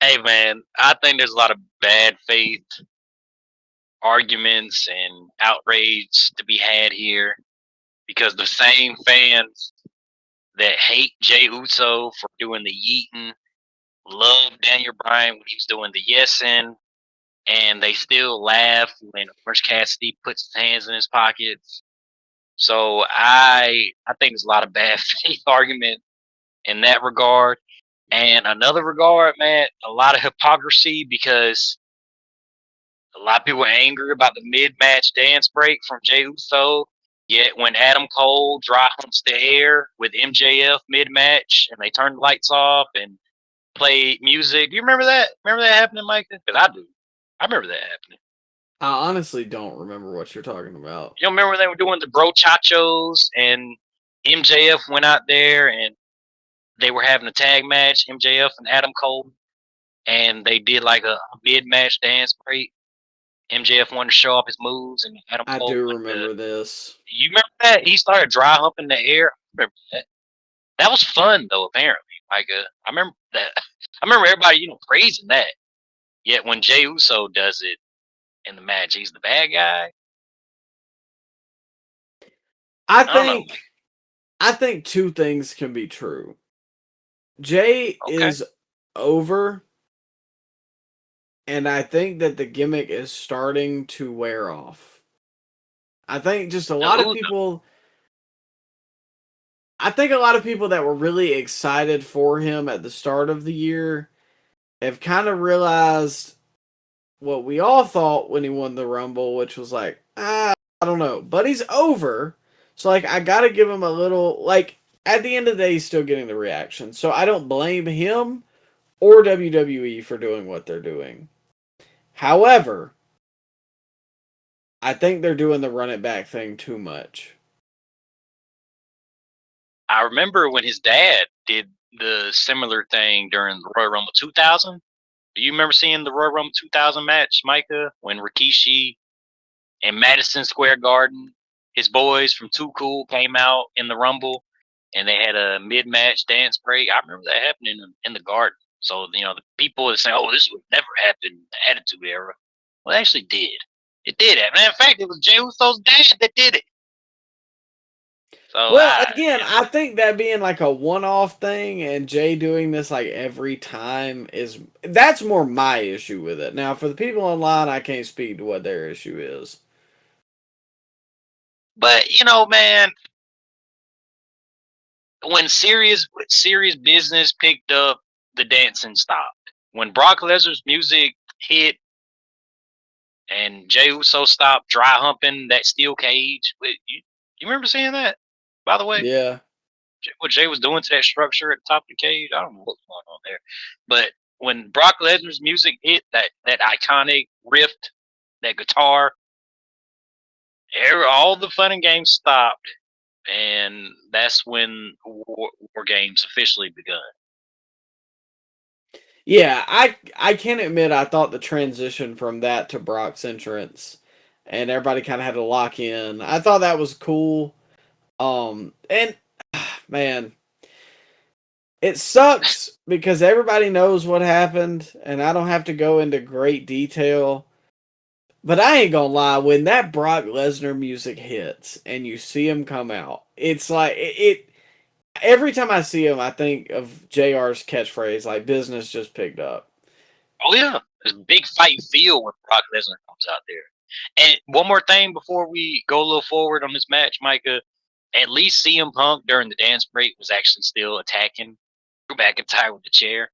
Hey man, I think there's a lot of bad faith arguments and outrage to be had here because the same fans that hate Jay Uso for doing the yeeting love Daniel Bryan when he was doing the yesing, and they still laugh when Orange Cassidy puts his hands in his pockets. So I think there's a lot of bad faith argument in that regard. And another regard, man, a lot of hypocrisy because a lot of people are angry about the mid-match dance break from Jey Uso. Yet when Adam Cole dry humps the air with MJF mid-match and they turn the lights off and play music, do you remember that? Remember that happening, Micah? Because I do. I remember that happening. I honestly don't remember what you're talking about. You don't remember when they were doing the bro chachos and MJF went out there and they were having a tag match, MJF and Adam Cole, and they did like a mid-match dance break. MJF wanted to show off his moves, and Adam I Cole do wanted remember to, this. you remember that? He started dry humping the air. I remember that. That was fun, though, apparently. Like, I remember that. I remember everybody, praising that. Yet when Jey Uso does it in the match, he's the bad guy. I I don't know. I think two things can be true. Jay Okay. is over, and I think that the gimmick is starting to wear off. I think just a lot of people. I think a lot of people that were really excited for him at the start of the year have kind of realized what we all thought when he won the Rumble, which was like, I don't know. But he's over. So, like, I got to give him a little, like, at the end of the day, he's still getting the reaction. So I don't blame him or WWE for doing what they're doing. However, I think they're doing the run it back thing too much. I remember when his dad did the similar thing during the Royal Rumble 2000. Do you remember seeing the Royal Rumble 2000 match, Micah, when Rikishi and Madison Square Garden, his boys from Too Cool came out in the Rumble and they had a mid-match dance break? I remember that happening in the Garden. So, the people that say, oh, this would never happen in the Attitude Era. Well, it actually did. It did happen. In fact, it was Jey Uso's dad that did it. So, Well, again, I think that being like a one-off thing and Jay doing this like every time that's more my issue with it. Now, for the people online, I can't speak to what their issue is. but, man, when serious business picked up, the dancing stopped. When Brock Lesnar's music hit and Jey Uso stopped dry humping that steel cage, you remember seeing that? By the way, Yeah. what Jay was doing to that structure at the top of the cage, I don't know what's going on there. But when Brock Lesnar's music hit, that iconic riff, that guitar, all the fun and games stopped, and that's when War Games officially begun. Yeah, I can admit I thought the transition from that to Brock's entrance and everybody kind of had to lock in. I thought that was cool. And man, it sucks because everybody knows what happened and I don't have to go into great detail. But I ain't gonna lie, when that Brock Lesnar music hits and you see him come out, it's like it every time I see him, I think of JR's catchphrase, like business just picked up. Oh yeah, there's a big fight feel when Brock Lesnar comes out there. And one more thing before we go a little forward on this match, Micah. At least CM Punk during the dance break was actually still attacking Drew McIntyre with the chair.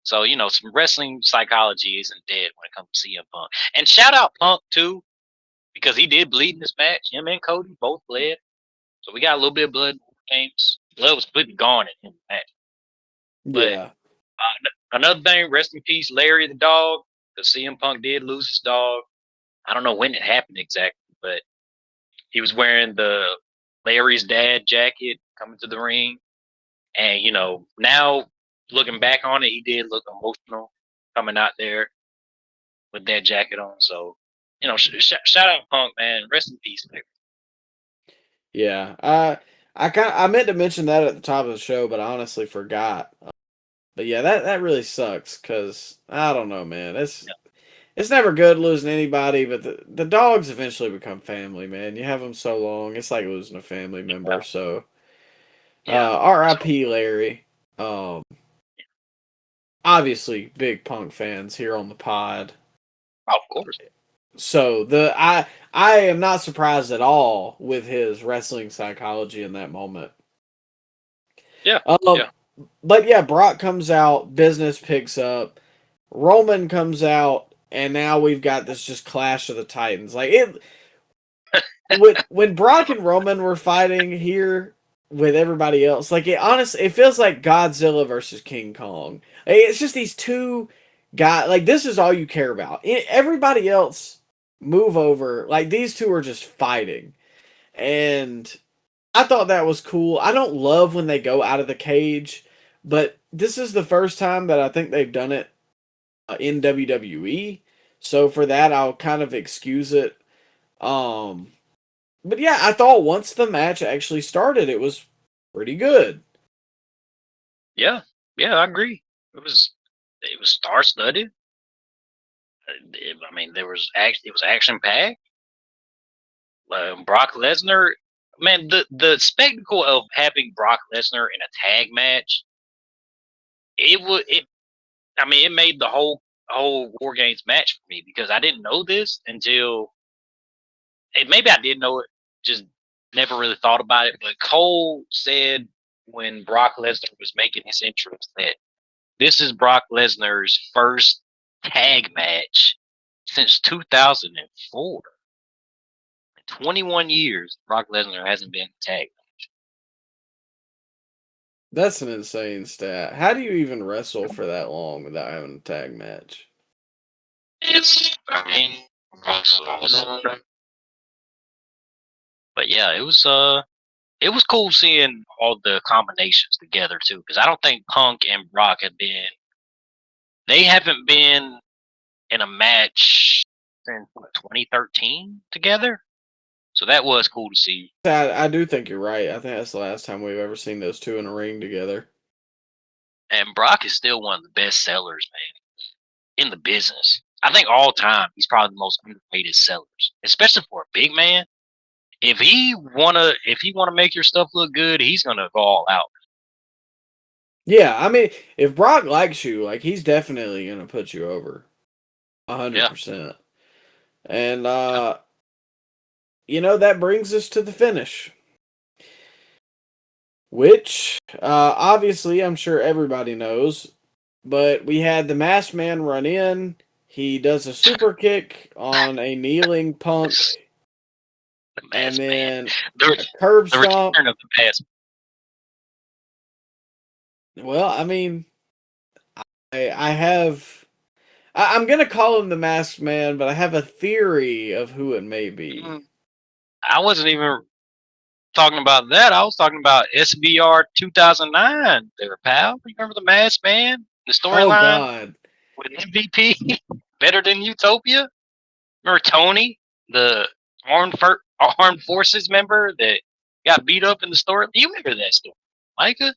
So, some wrestling psychology isn't dead when it comes to CM Punk. And shout out Punk too, because he did bleed in this match. Him and Cody both bled. So we got a little bit of blood WarGames. Blood was putting gone in him. But Yeah. another thing, rest in peace, Larry the dog. Because CM Punk did lose his dog. I don't know when it happened exactly, but he was wearing the Larry's dad jacket coming to the ring. And, now looking back on it, he did look emotional coming out there with that jacket on. So, shout out Punk, man. Rest in peace, man. Yeah. I meant to mention that at the top of the show, but I honestly forgot. But yeah, that really sucks because I don't know, man. It's never good losing anybody, but the dogs eventually become family, man. You have them so long, it's like losing a family member. So, Yeah. R.I.P. Larry. Um, obviously big Punk fans here on the pod. Oh, of course. So I am not surprised at all with his wrestling psychology in that moment. Yeah. Yeah. But yeah, Brock comes out, business picks up, Roman comes out, and now we've got this just clash of the Titans. Like when Brock and Roman were fighting here with everybody else, like it feels like Godzilla versus King Kong. Like, it's just these two guys. Like this is all you care about. Everybody else move over. Like these two are just fighting, and I thought that was cool. I don't love when they go out of the cage, but this is the first time that I think they've done it in WWE. So for that, I'll kind of excuse it. But yeah, I thought once the match actually started, it was pretty good. Yeah. Yeah, I agree. It was star studded. I mean, it was action packed. Brock Lesnar, man, the spectacle of having Brock Lesnar in a tag match, it would it. I mean, it made the whole War Games match for me because I didn't know this until maybe I did know it, just never really thought about it. But Cole said when Brock Lesnar was making his entrance that this is Brock Lesnar's first tag match since 2004. 21 years, Brock Lesnar hasn't been tagged. That's an insane stat. How do you even wrestle for that long without having a tag match? I mean, but yeah, it was cool seeing all the combinations together too, because I don't think Punk and Brock they haven't been in a match since 2013 together. So that was cool to see. I do think you're right. I think that's the last time we've ever seen those two in a ring together. And Brock is still one of the best sellers, man, in the business. I think all time he's probably the most underrated sellers, especially for a big man. If he wanna make your stuff look good, he's gonna go all out. Yeah, I mean, if Brock likes you, like he's definitely gonna put you over, Yeah. 100%. And that brings us to the finish, which obviously I'm sure everybody knows, but we had the Masked Man run in. He does a super kick on a kneeling Punk, and then a curb stomp. Return of the past. Well, I mean, I'm gonna call him the Masked Man, but I have a theory of who it may be. I wasn't even talking about that. I was talking about SBR 2009. There, pal. Remember the Masked Man? The Oh storyline God. with MVP, better than Utopia. Remember Tony, the armed forces member that got beat up in the story? You remember that story, Micah?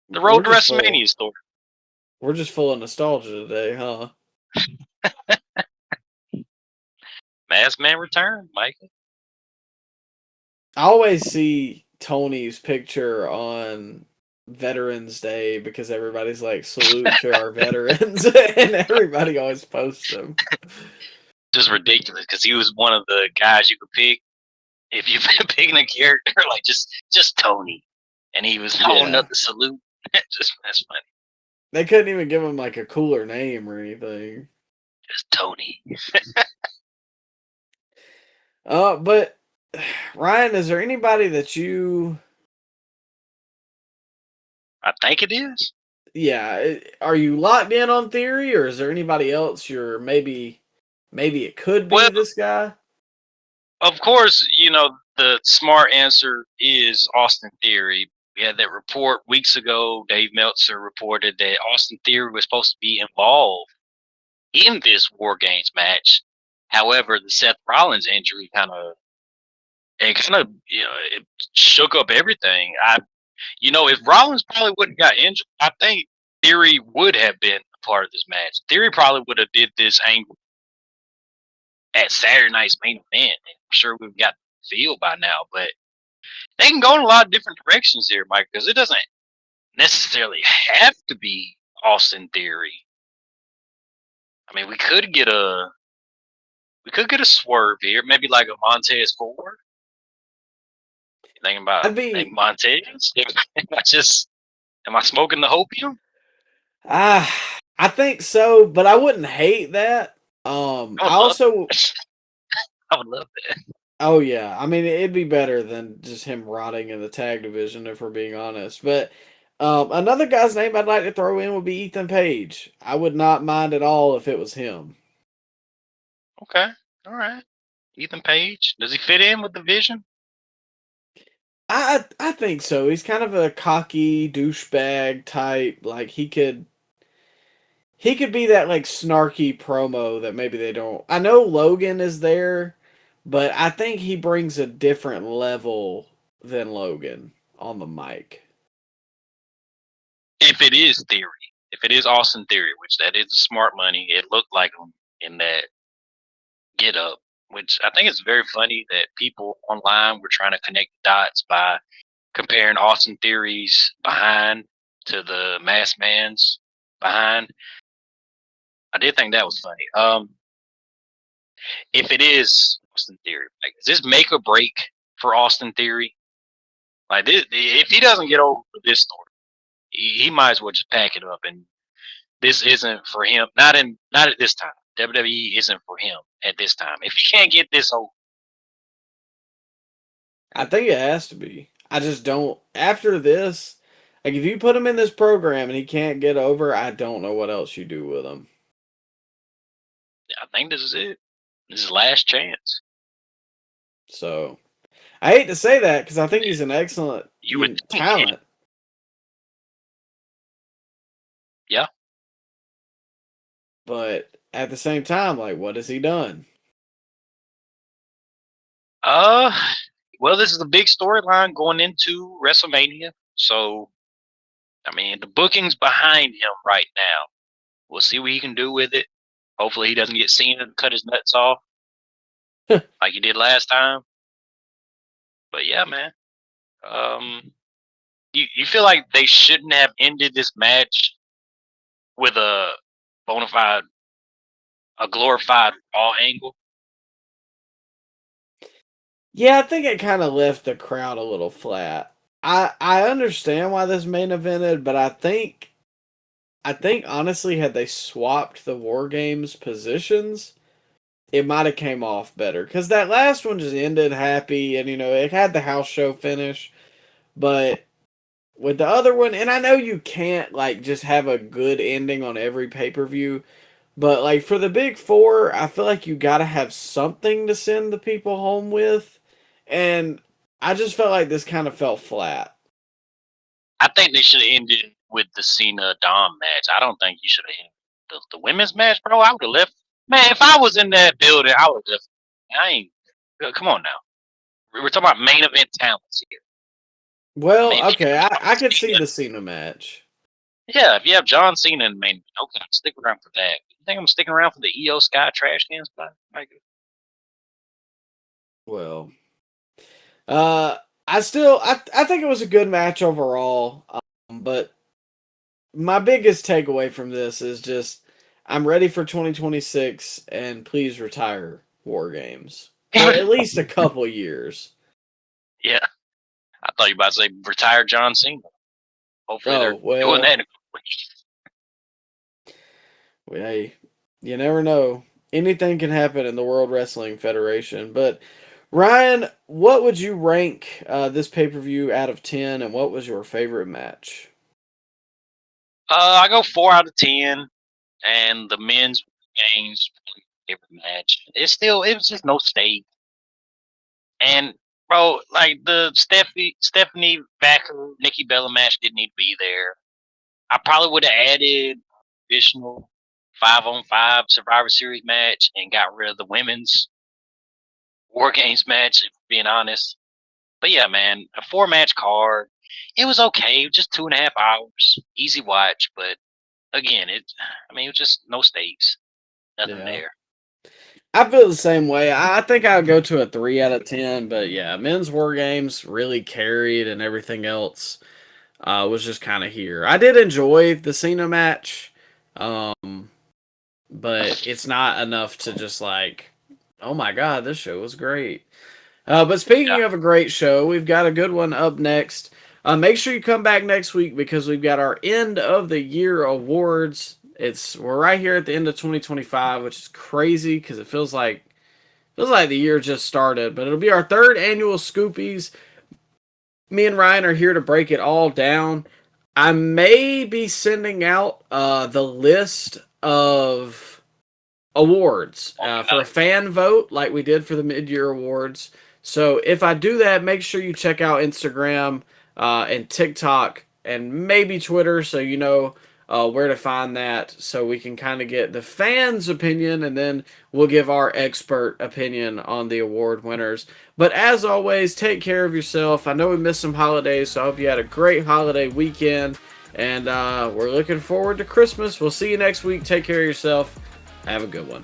The Road to WrestleMania story. We're just full of nostalgia today, huh? Masked Man return, Micah. I always see Tony's picture on Veterans Day because everybody's like, salute to our veterans, and everybody always posts them. Just ridiculous because he was one of the guys you could pick if you've been picking a character like just Tony, and he was holding up the salute. That's funny. They couldn't even give him like a cooler name or anything. Just Tony. But Ryan, is there anybody that you I think it is. Yeah, are you locked in on Theory, or is there anybody else you're maybe it could be Well, this guy? of course, the smart answer is Austin Theory. We had that report weeks ago. Dave Meltzer reported that Austin Theory was supposed to be involved in this War Games match. However, the Seth Rollins injury it shook up everything. If Rollins probably wouldn't got injured, I think Theory would have been a part of this match. Theory probably would have did this angle at Saturday night's main event. I'm sure we've got the feel by now, but they can go in a lot of different directions here, Mike, because it doesn't necessarily have to be Austin Theory. I mean, we could get a swerve here, maybe like a Montez Ford. Thinking about Montez? Am I smoking the hopium? I think so, but I wouldn't hate that. I would love that. Oh yeah, I mean it'd be better than just him rotting in the tag division if we're being honest. But another guy's name I'd like to throw in would be Ethan Page. I would not mind at all if it was him. Okay, all right. Ethan Page, does he fit in with the vision? I think so. He's kind of a cocky douchebag type. Like he could be that like snarky promo that maybe they don't. I know Logan is there, but I think he brings a different level than Logan on the mic. If it is Theory, if it is Austin Theory, which that is smart money, it looked like him in that get up, which I think is very funny that people online were trying to connect the dots by comparing Austin Theory's behind to the Masked Man's behind. I did think that was funny. If it is Austin Theory, like, is this make or break for Austin Theory? Like, if he doesn't get over this story, he might as well just pack it up. And this isn't for him. Not at this time. WWE isn't for him at this time. If he can't get this over, I think it has to be. I just don't. After this, like if you put him in this program and he can't get over, I don't know what else you do with him. I think this is it. This is his last chance. So, I hate to say that because I think he's an excellent talent. Yeah. But at the same time, like, what has he done? Well, this is a big storyline going into WrestleMania. So, I mean, the booking's behind him right now. We'll see what he can do with it. Hopefully, he doesn't get Cena and cut his nuts off like he did last time. But yeah, man. You feel like they shouldn't have ended this match with a glorified Raw angle? Yeah, I think it kind of left the crowd a little flat. I understand why this main evented, but I think honestly, had they swapped the War Games positions, it might have came off better. Because that last one just ended happy, and it had the house show finish. But with the other one, and I know you can't like just have a good ending on every pay-per-view, but like for the big four, I feel like you gotta have something to send the people home with. And I just felt like this kind of fell flat. I think they should have ended with the Cena Dom match. I don't think you should have ended the women's match, bro. I would have left. Man, if I was in that building, I would have. I ain't. Come on now. We're talking about main event talents here. Well, okay, I could see the Cena match. Yeah, if you have John Cena in the main event, okay, stick around for that. You think I'm sticking around for the EO Sky trash can spot? Well, I think it was a good match overall. But my biggest takeaway from this is just I'm ready for 2026 and please retire War Games for at least a couple years. Yeah, I thought you were about to say retire John Cena. Hopefully they're doing that in a couple weeks. Well, hey, you never know. Anything can happen in the World Wrestling Federation. But Ryan, what would you rank this pay-per-view out of 10, and what was your favorite match? I go 4 out of 10, and the men's games every match. It was just no stake. And bro, like the Stephanie Backer, Nikki Bella match didn't need to be there. I probably would have added additional 5-on-5 Survivor Series match and got rid of the women's WarGames match, if being honest. But yeah, man, a 4-match card. It was okay, just 2.5 hours, easy watch. But again, it was just no stakes, nothing there. I feel the same way. I think I would go to a 3 out of 10. But yeah, men's war games really carried, and everything else was just kind of here. I did enjoy the Cena match, but it's not enough to just like, oh my god, this show was great. But speaking of a great show, we've got a good one up next. Make sure you come back next week because we've got our end of the year awards. We're right here at the end of 2025, which is crazy because it feels like the year just started. But it'll be our 3rd annual Scoopies. Me and Ryan are here to break it all down. I may be sending out the list of awards for a fan vote like we did for the mid-year awards. So if I do that, make sure you check out Instagram and TikTok and maybe Twitter so you know where to find that, so we can kind of get the fans' opinion, and then we'll give our expert opinion on the award winners. But as always, take care of yourself. I know we missed some holidays, so I hope you had a great holiday weekend, and we're looking forward to Christmas. We'll see you next week. Take care of yourself. Have a good one.